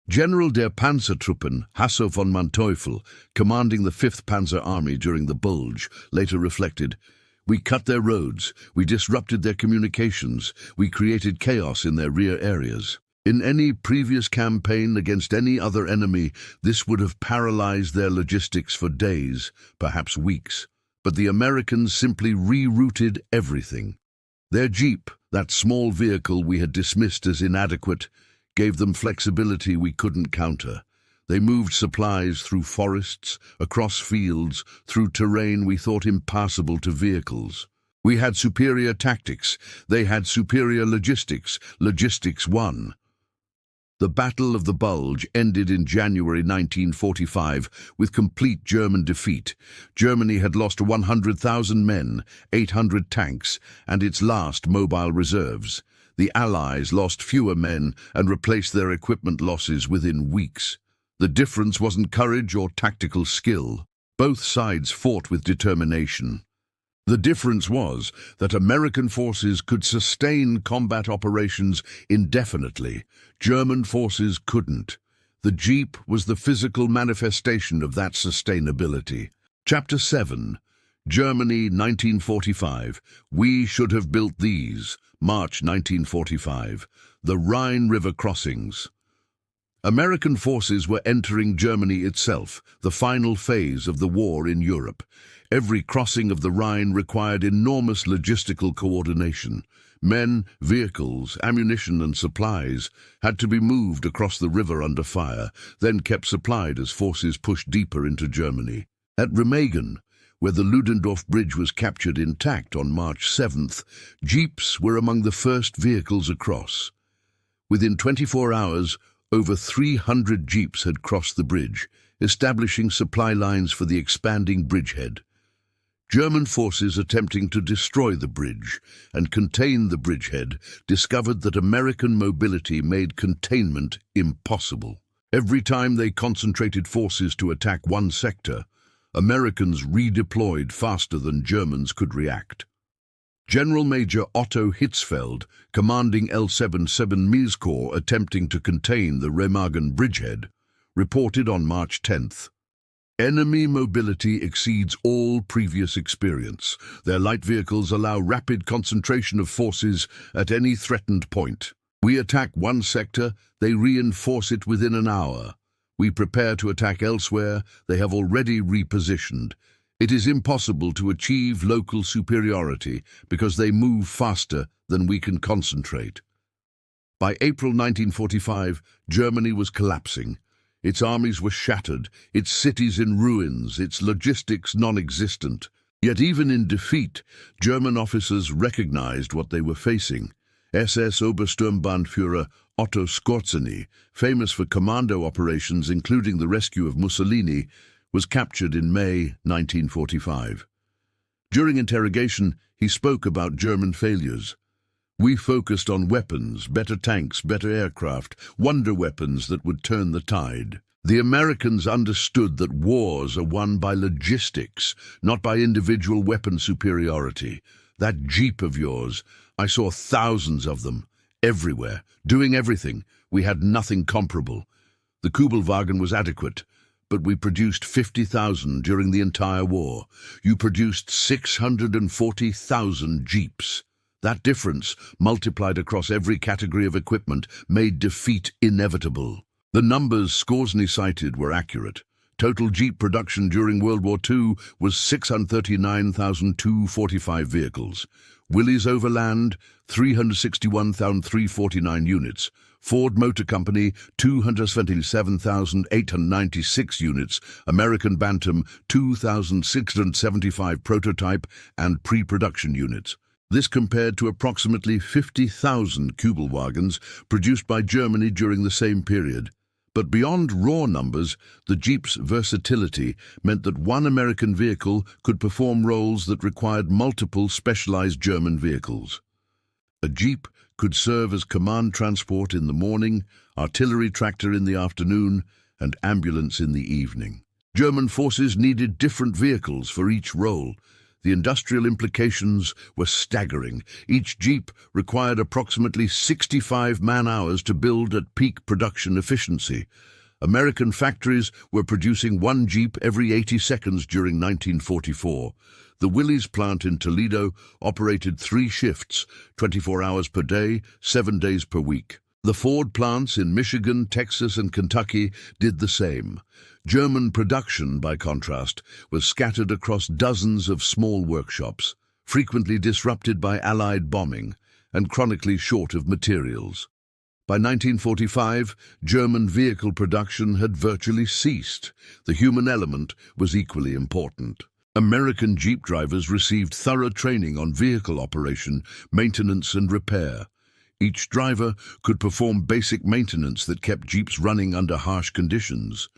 Speaker 1: General der Panzertruppen Hasso von Manteuffel, commanding the 5th Panzer Army during the Bulge, later reflected, "We cut their roads, we disrupted their communications, we created chaos in their rear areas. In any previous campaign against any other enemy, this would have paralyzed their logistics for days, perhaps weeks. But the Americans simply rerouted everything. Their Jeep, that small vehicle we had dismissed as inadequate, gave them flexibility we couldn't counter. They moved supplies through forests, across fields, through terrain we thought impassable to vehicles. We had superior tactics. They had superior logistics. Logistics won." The Battle of the Bulge ended in January 1945 with complete German defeat. Germany had lost 100,000 men, 800 tanks, and its last mobile reserves. The Allies lost fewer men and replaced their equipment losses within weeks. The difference wasn't courage or tactical skill. Both sides fought with determination. The difference was that American forces could sustain combat operations indefinitely. German forces couldn't. The Jeep was the physical manifestation of that sustainability. Chapter 7. Germany, 1945. We should have built these. March 1945. The Rhine River crossings. American forces were entering Germany itself, the final phase of the war in Europe. Every crossing of the Rhine required enormous logistical coordination. Men, vehicles, ammunition and supplies had to be moved across the river under fire, then kept supplied as forces pushed deeper into Germany. At Remagen, where the Ludendorff Bridge was captured intact on March 7th, jeeps were among the first vehicles across. Within 24 hours, over 300 jeeps had crossed the bridge, establishing supply lines for the expanding bridgehead. German forces attempting to destroy the bridge and contain the bridgehead discovered that American mobility made containment impossible. Every time they concentrated forces to attack one sector, Americans redeployed faster than Germans could react. General Major Otto Hitzfeld, commanding L77 Mies Corps attempting to contain the Remagen bridgehead, reported on March 10th. Enemy mobility exceeds all previous experience. Their light vehicles allow rapid concentration of forces at any threatened point. We attack one sector, they reinforce it within an hour. We prepare to attack elsewhere, they have already repositioned. It is impossible to achieve local superiority because they move faster than we can concentrate. By April 1945, Germany was collapsing. Its armies were shattered, its cities in ruins, its logistics non-existent. Yet even in defeat, German officers recognized what they were facing. SS Obersturmbannführer Otto Skorzeny, famous for commando operations including the rescue of Mussolini, was captured in May 1945. During interrogation, he spoke about German failures. "We focused on weapons, better tanks, better aircraft, wonder weapons that would turn the tide. The Americans understood that wars are won by logistics, not by individual weapon superiority. That Jeep of yours, I saw thousands of them, everywhere, doing everything. We had nothing comparable. The Kübelwagen was adequate, but we produced 50,000 during the entire war. You produced 640,000 Jeeps. That difference, multiplied across every category of equipment, made defeat inevitable. The numbers Scoresny cited were accurate. Total Jeep production during World War II was 639,245 vehicles. Willys Overland, 361,349 units. Ford Motor Company, 277,896 units. American Bantam, 2,675 prototype and pre-production units. This compared to approximately 50,000 Kübelwagens produced by Germany during the same period. But beyond raw numbers, the Jeep's versatility meant that one American vehicle could perform roles that required multiple specialized German vehicles. A Jeep could serve as command transport in the morning, artillery tractor in the afternoon, and ambulance in the evening. German forces needed different vehicles for each role. The industrial implications were staggering. Each Jeep required approximately 65 man-hours to build at peak production efficiency. American factories were producing one Jeep every 80 seconds during 1944. The Willys plant in Toledo operated 3 shifts, 24 hours per day, 7 days per week. The Ford plants in Michigan, Texas, and Kentucky did the same. German production, by contrast, was scattered across dozens of small workshops, frequently disrupted by Allied bombing and chronically short of materials. By 1945, German vehicle production had virtually ceased. The human element was equally important. American Jeep drivers received thorough training on vehicle operation, maintenance, and repair. Each driver could perform basic maintenance that kept Jeeps running under harsh conditions.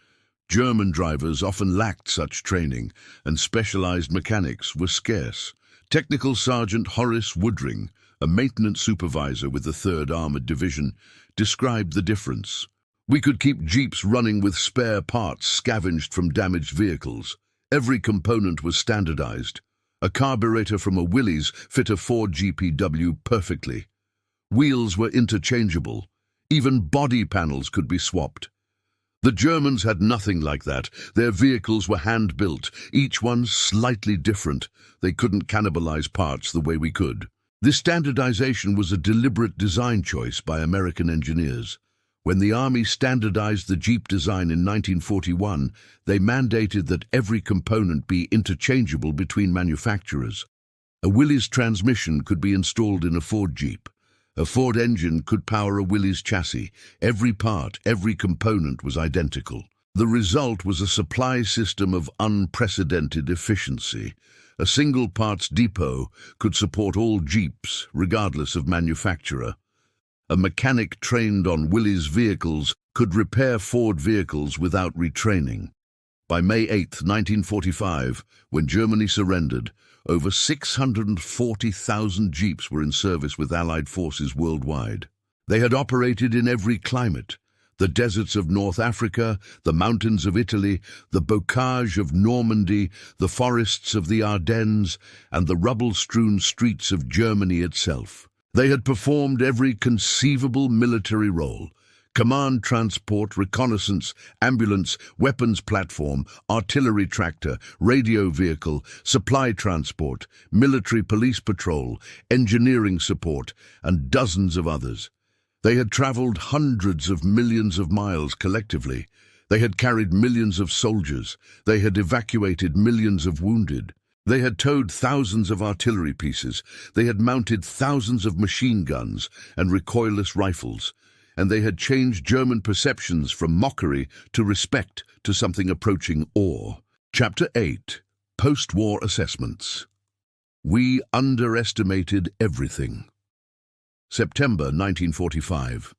Speaker 1: German drivers often lacked such training, and specialized mechanics were scarce. Technical Sergeant Horace Woodring, a maintenance supervisor with the 3rd Armored Division, described the difference. We could keep Jeeps running with spare parts scavenged from damaged vehicles. Every component was standardized. A carburetor from a Willys fit a Ford GPW perfectly. Wheels were interchangeable. Even body panels could be swapped. The Germans had nothing like that. Their vehicles were hand-built, each one slightly different. They couldn't cannibalize parts the way we could. This standardization was a deliberate design choice by American engineers. When the Army standardized the Jeep design in 1941, they mandated that every component be interchangeable between manufacturers. A Willys transmission could be installed in a Ford Jeep. A Ford engine could power a Willys chassis. Every part, every component was identical. The result was a supply system of unprecedented efficiency. A single parts depot could support all Jeeps, regardless of manufacturer. A mechanic trained on Willys vehicles could repair Ford vehicles without retraining. By May 8, 1945, when Germany surrendered, over 640,000 Jeeps were in service with Allied forces worldwide. They had operated in every climate: the deserts of North Africa, the mountains of Italy, the bocage of Normandy, the forests of the Ardennes, and the rubble-strewn streets of Germany itself. They had performed every conceivable military role: command transport, reconnaissance, ambulance, weapons platform, artillery tractor, radio vehicle, supply transport, military police patrol, engineering support, and dozens of others. They had traveled hundreds of millions of miles collectively. They had carried millions of soldiers. They had evacuated millions of wounded. They had towed thousands of artillery pieces. They had mounted thousands of machine guns and recoilless rifles. And they had changed German perceptions from mockery to respect to something approaching awe. Chapter 8. Post-War Assessments. We underestimated everything. September 1945.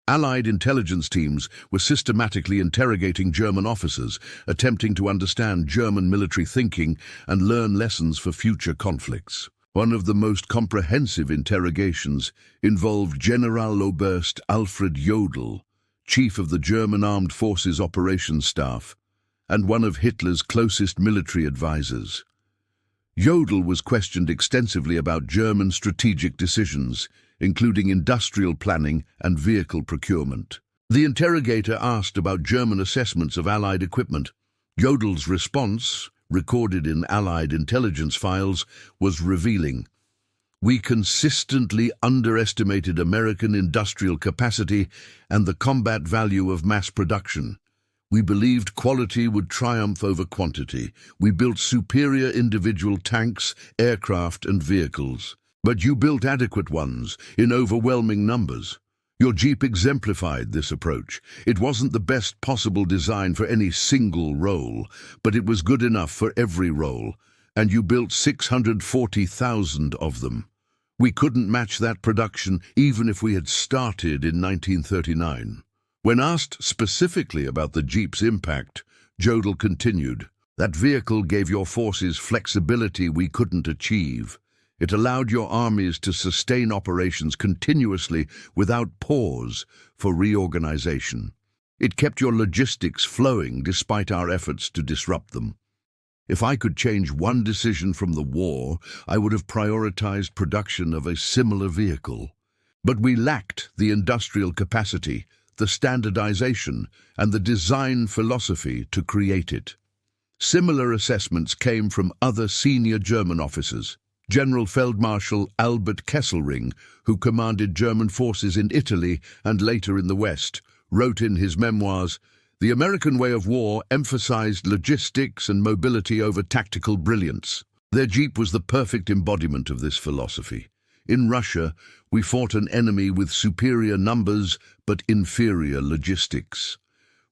Speaker 1: Allied intelligence teams were systematically interrogating German officers, attempting to understand German military thinking and learn lessons for future conflicts. One of the most comprehensive interrogations involved Generaloberst Alfred Jodl, chief of the German Armed Forces Operations Staff, and one of Hitler's closest military advisors. Jodl was questioned extensively about German strategic decisions, including industrial planning and vehicle procurement. The interrogator asked about German assessments of Allied equipment. Jodl's response, recorded in Allied intelligence files, was revealing. "We consistently underestimated American industrial capacity and the combat value of mass production. We believed quality would triumph over quantity. We built superior individual tanks, aircraft, and vehicles. But you built adequate ones in overwhelming numbers. Your Jeep exemplified this approach. It wasn't the best possible design for any single role, but it was good enough for every role, and you built 640,000 of them. We couldn't match that production even if we had started in 1939. When asked specifically about the Jeep's impact, Jodl continued, "That vehicle gave your forces flexibility we couldn't achieve. It allowed your armies to sustain operations continuously without pause for reorganization. It kept your logistics flowing despite our efforts to disrupt them. If I could change one decision from the war, I would have prioritized production of a similar vehicle. But we lacked the industrial capacity, the standardization, and the design philosophy to create it." Similar assessments came from other senior German officers. General Feldmarschall Albert Kesselring, who commanded German forces in Italy and later in the West, wrote in his memoirs, "The American way of war emphasized logistics and mobility over tactical brilliance. Their Jeep was the perfect embodiment of this philosophy. In Russia, we fought an enemy with superior numbers but inferior logistics.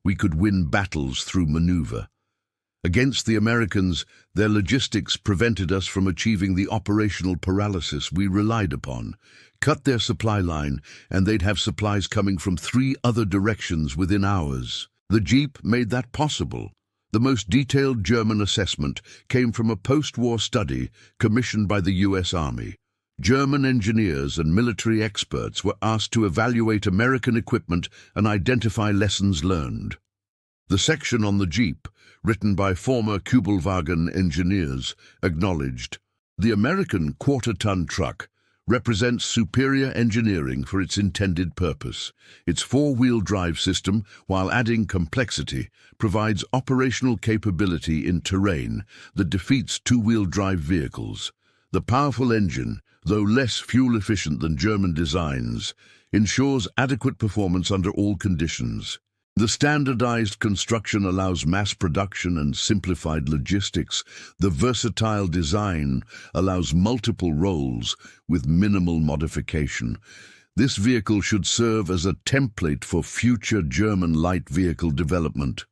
Speaker 1: We could win battles through maneuver. Against the Americans, their logistics prevented us from achieving the operational paralysis we relied upon. Cut their supply line, and they'd have supplies coming from 3 other directions within hours. The Jeep made that possible." The most detailed German assessment came from a post-war study commissioned by the U.S. Army. German engineers and military experts were asked to evaluate American equipment and identify lessons learned. The section on the Jeep, written by former Kübelwagen engineers, acknowledged, "The American quarter-ton truck represents superior engineering for its intended purpose. Its 4-wheel drive system, while adding complexity, provides operational capability in terrain that defeats 2-wheel drive vehicles. The powerful engine, though less fuel-efficient than German designs, ensures adequate performance under all conditions. The standardized construction allows mass production and simplified logistics. The versatile design allows multiple roles with minimal modification. This vehicle should serve as a template for future German light vehicle development."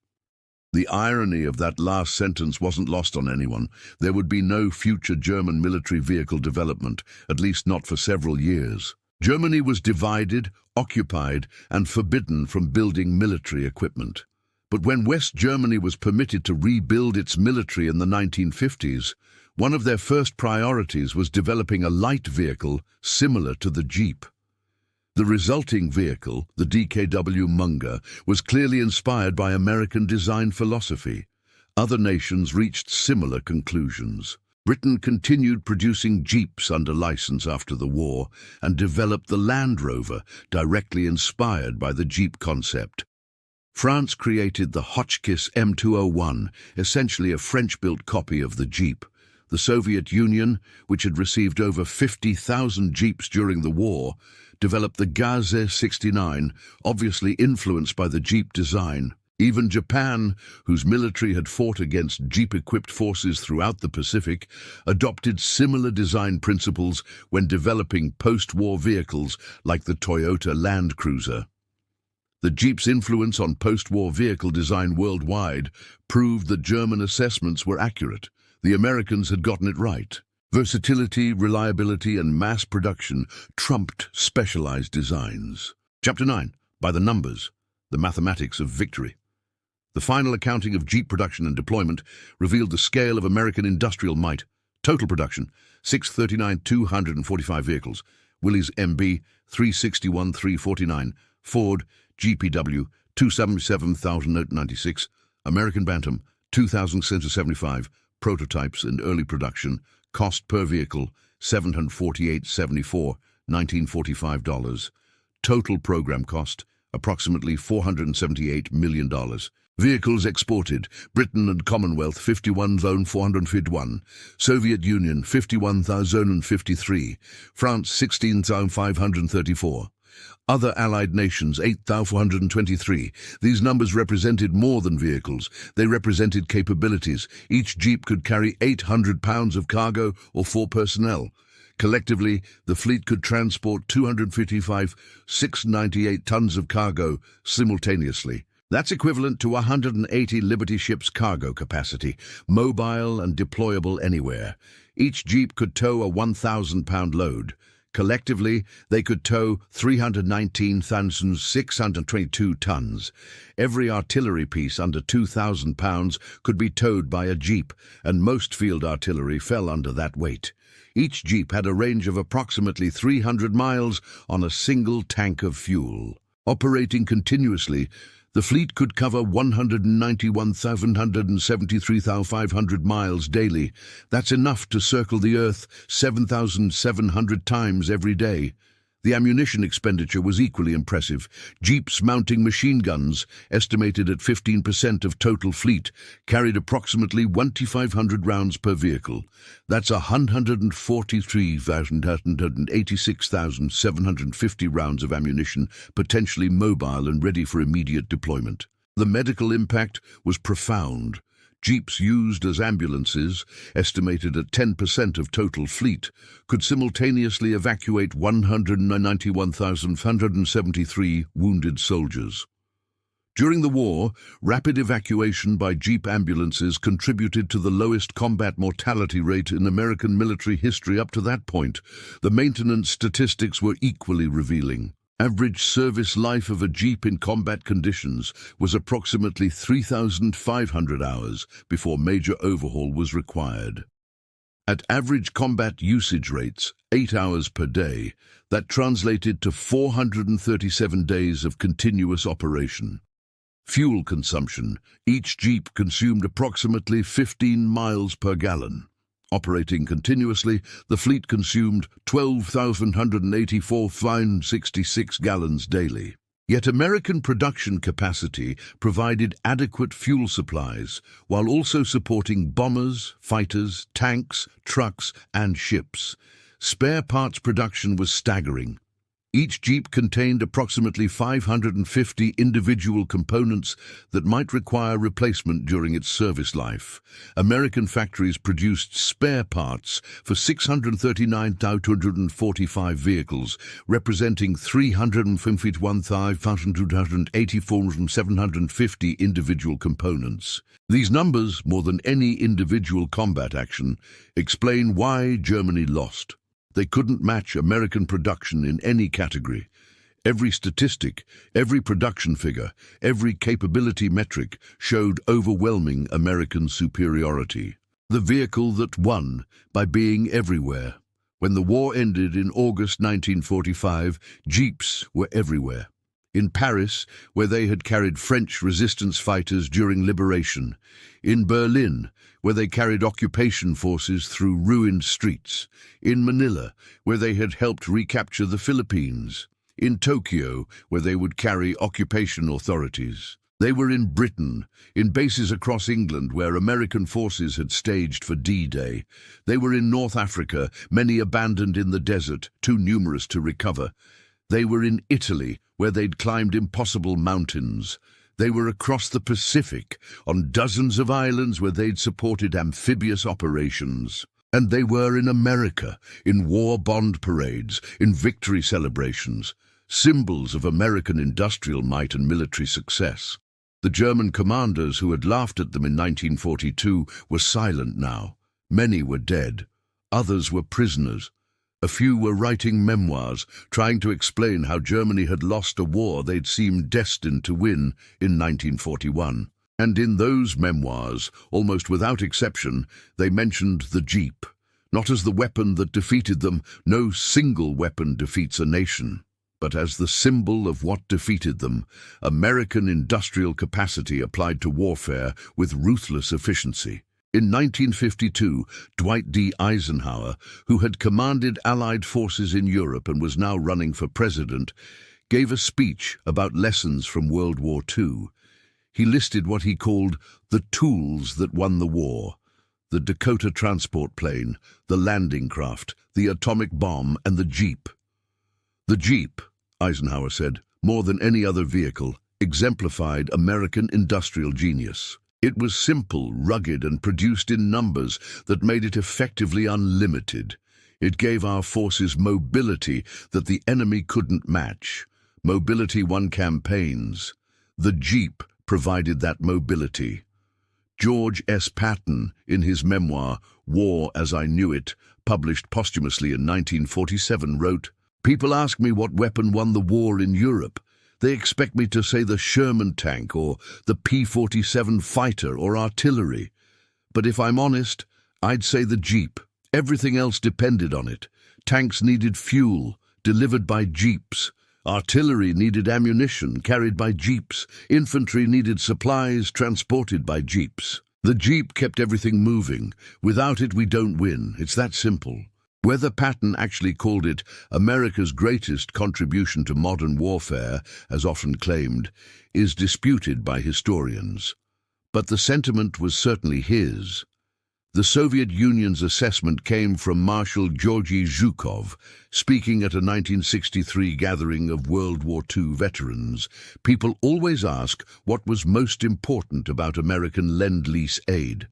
Speaker 1: The irony of that last sentence wasn't lost on anyone. There would be no future German military vehicle development, at least not for several years. Germany was divided, occupied, and forbidden from building military equipment. But when West Germany was permitted to rebuild its military in the 1950s, one of their first priorities was developing a light vehicle similar to the Jeep. The resulting vehicle, the DKW Munger, was clearly inspired by American design philosophy. Other nations reached similar conclusions. Britain continued producing Jeeps under license after the war and developed the Land Rover, directly inspired by the Jeep concept. France created the Hotchkiss M201, essentially a French-built copy of the Jeep. The Soviet Union, which had received over 50,000 Jeeps during the war, developed the Gaz-69, obviously influenced by the Jeep design. Even Japan, whose military had fought against Jeep-equipped forces throughout the Pacific, adopted similar design principles when developing post-war vehicles like the Toyota Land Cruiser. The Jeep's influence on post-war vehicle design worldwide proved that German assessments were accurate. The Americans had gotten it right. Versatility, reliability, and mass production trumped specialized designs. Chapter 9. By the Numbers. The Mathematics of Victory. The final accounting of Jeep production and deployment revealed the scale of American industrial might. Total production, 639,245 vehicles. Willys MB, 361,349. Ford, GPW 277,896, American Bantam 2,675, prototypes in early production, cost per vehicle $748.74, $1945. Total program cost approximately $478 million. Vehicles exported: Britain and Commonwealth 51,451, Soviet Union 51,053, France 16,534. Other Allied nations 8,423. These numbers represented more than vehicles. They represented capabilities. Each Jeep could carry 800 pounds of cargo or 4 personnel. Collectively, the fleet could transport 255,698 tons of cargo simultaneously. That's equivalent to 180 Liberty ships' cargo capacity, mobile and deployable anywhere. Each Jeep could tow a 1,000-pound load. Collectively, they could tow 319,622 tons. Every artillery piece under 2,000 pounds could be towed by a Jeep, and most field artillery fell under that weight. Each Jeep had a range of approximately 300 miles on a single tank of fuel. Operating continuously, the fleet could cover 191,773,500 miles daily. That's enough to circle the Earth 7,700 times every day. The ammunition expenditure was equally impressive. Jeeps mounting machine guns, estimated at 15% of total fleet, carried approximately 2,500 rounds per vehicle. That's 143,886,750 rounds of ammunition, potentially mobile and ready for immediate deployment. The medical impact was profound. Jeeps used as ambulances, estimated at 10% of total fleet, could simultaneously evacuate 191,573 wounded soldiers. During the war, rapid evacuation by Jeep ambulances contributed to the lowest combat mortality rate in American military history up to that point. The maintenance statistics were equally revealing. Average service life of a Jeep in combat conditions was approximately 3,500 hours before major overhaul was required. At average combat usage rates, 8 hours per day, that translated to 437 days of continuous operation. Fuel consumption: each Jeep consumed approximately 15 miles per gallon. Operating continuously, the fleet consumed 12,184.66 gallons daily. Yet American production capacity provided adequate fuel supplies, while also supporting bombers, fighters, tanks, trucks, and ships. Spare parts production was staggering. Each Jeep contained approximately 550 individual components that might require replacement during its service life. American factories produced spare parts for 639,245 vehicles, representing 351,284,750 individual components. These numbers, more than any individual combat action, explain why Germany lost. They couldn't match American production in any category. Every statistic, every production figure, every capability metric showed overwhelming American superiority. The vehicle that won by being everywhere. When the war ended in August 1945, Jeeps were everywhere. In Paris, where they had carried French resistance fighters during liberation. In Berlin, where they carried occupation forces through ruined streets. In Manila, where they had helped recapture the Philippines. In Tokyo, where they would carry occupation authorities. They were in Britain, in bases across England where American forces had staged for D-Day. They were in North Africa, many abandoned in the desert, too numerous to recover. They were in Italy, where they'd climbed impossible mountains. They were across the Pacific, on dozens of islands where they'd supported amphibious operations. And they were in America, in war bond parades, in victory celebrations, symbols of American industrial might and military success. The German commanders who had laughed at them in 1942 were silent now. Many were dead. Others were prisoners. A few were writing memoirs, trying to explain how Germany had lost a war they'd seemed destined to win in 1941. And in those memoirs, almost without exception, they mentioned the Jeep. Not as the weapon that defeated them. No single weapon defeats a nation. but as the symbol of what defeated them, American industrial capacity applied to warfare with ruthless efficiency. In 1952, Dwight D. Eisenhower, who had commanded Allied forces in Europe and was now running for president, gave a speech about lessons from World War II. He listed what he called the tools that won the war: the Dakota transport plane, the landing craft, the atomic bomb, and the Jeep. The Jeep, Eisenhower said, more than any other vehicle, exemplified American industrial genius. It was simple, rugged, and produced in numbers that made it effectively unlimited. It gave our forces mobility that the enemy couldn't match. Mobility won campaigns. The Jeep provided that mobility. George S. Patton, in his memoir, War as I Knew It, published posthumously in 1947, wrote, "People ask me what weapon won the war in Europe. They expect me to say the Sherman tank or the P-47 fighter or artillery. But if I'm honest, I'd say the Jeep. Everything else depended on it. Tanks needed fuel, delivered by Jeeps. Artillery needed ammunition, carried by Jeeps. Infantry needed supplies, transported by Jeeps. The Jeep kept everything moving. Without it, we don't win. It's that simple." Whether Patton actually called it America's greatest contribution to modern warfare, as often claimed, is disputed by historians. But the sentiment was certainly his. The Soviet Union's assessment came from Marshal Georgy Zhukov, speaking at a 1963 gathering of World War II veterans. People always ask what was most important about American Lend-Lease aid.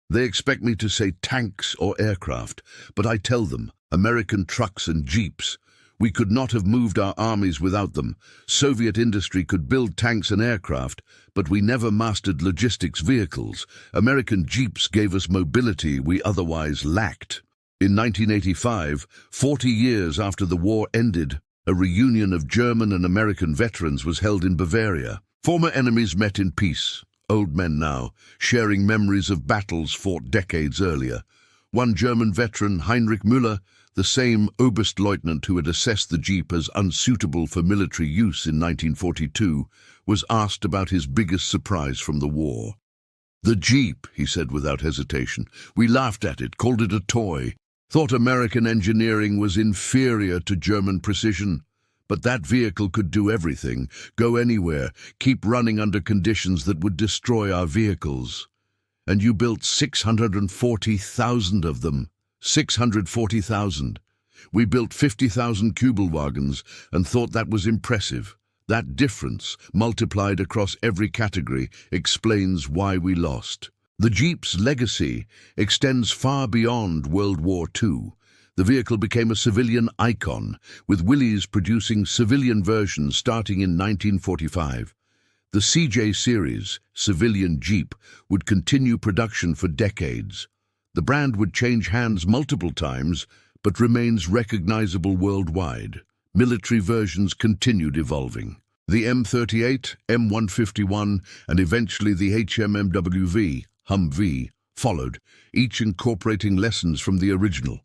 Speaker 1: They expect me to say tanks or aircraft, but I tell them, American trucks and Jeeps. We could not have moved our armies without them. Soviet industry could build tanks and aircraft, but we never mastered logistics vehicles. American Jeeps gave us mobility we otherwise lacked. In 1985, 40 years after the war ended, a reunion of German and American veterans was held in Bavaria. Former enemies met in peace. Old men now, sharing memories of battles fought decades earlier. One German veteran, Heinrich Müller, the same Oberstleutnant who had assessed the Jeep as unsuitable for military use in 1942, was asked about his biggest surprise from the war. "The Jeep," he said without hesitation. "We laughed at it, called it a toy, thought American engineering was inferior to German precision. But that vehicle could do everything, go anywhere, keep running under conditions that would destroy our vehicles. And you built 640,000 of them. 640,000. We built 50,000 Kübelwagens and thought that was impressive. That difference, multiplied across every category, explains why we lost." The Jeep's legacy extends far beyond World War II. The vehicle became a civilian icon, with Willys producing civilian versions starting in 1945. The CJ series, civilian Jeep, would continue production for decades. The brand would change hands multiple times, but remains recognizable worldwide. Military versions continued evolving. The M38, M151, and eventually the HMMWV, Humvee, followed, each incorporating lessons from the original.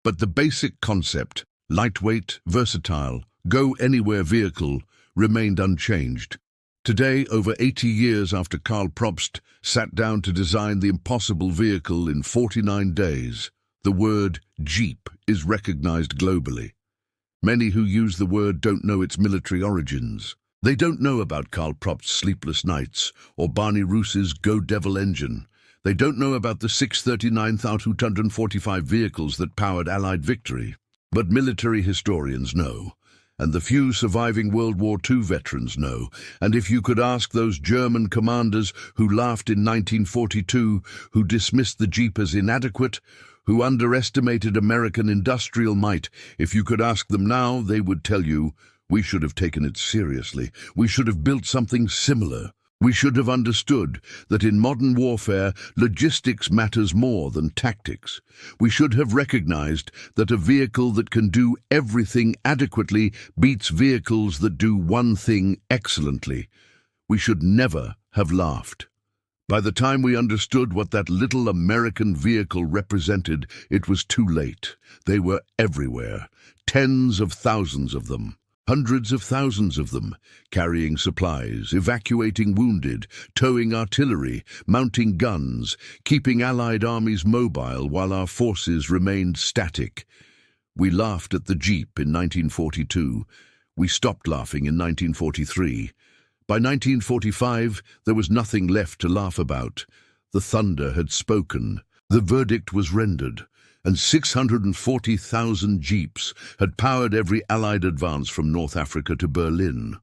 Speaker 1: But the basic concept, lightweight, versatile, go-anywhere vehicle, remained unchanged. Today, over 80 years after Karl Probst sat down to design the impossible vehicle in 49 days, the word Jeep is recognized globally. Many who use the word don't know its military origins. They don't know about Karl Probst's sleepless nights or Barney Roos's Go Devil engine. They don't know about the 639,245 vehicles that powered Allied victory. But military historians know, and the few surviving World War II veterans know. And if you could ask those German commanders who laughed in 1942, who dismissed the Jeep as inadequate, who underestimated American industrial might, if you could ask them now, they would tell you, we should have taken it seriously. We should have built something similar. We should have understood that in modern warfare, logistics matters more than tactics. We should have recognized that a vehicle that can do everything adequately beats vehicles that do one thing excellently. We should never have laughed. By the time we understood what that little American vehicle represented, it was too late. They were everywhere, tens of thousands of them. Hundreds of thousands of them, carrying supplies, evacuating wounded, towing artillery, mounting guns, keeping Allied armies mobile while our forces remained static. We laughed at the Jeep in 1942. We stopped laughing in 1943. By 1945, there was nothing left to laugh about. The thunder had spoken. The verdict was rendered, and 640,000 Jeeps had powered every Allied advance from North Africa to Berlin.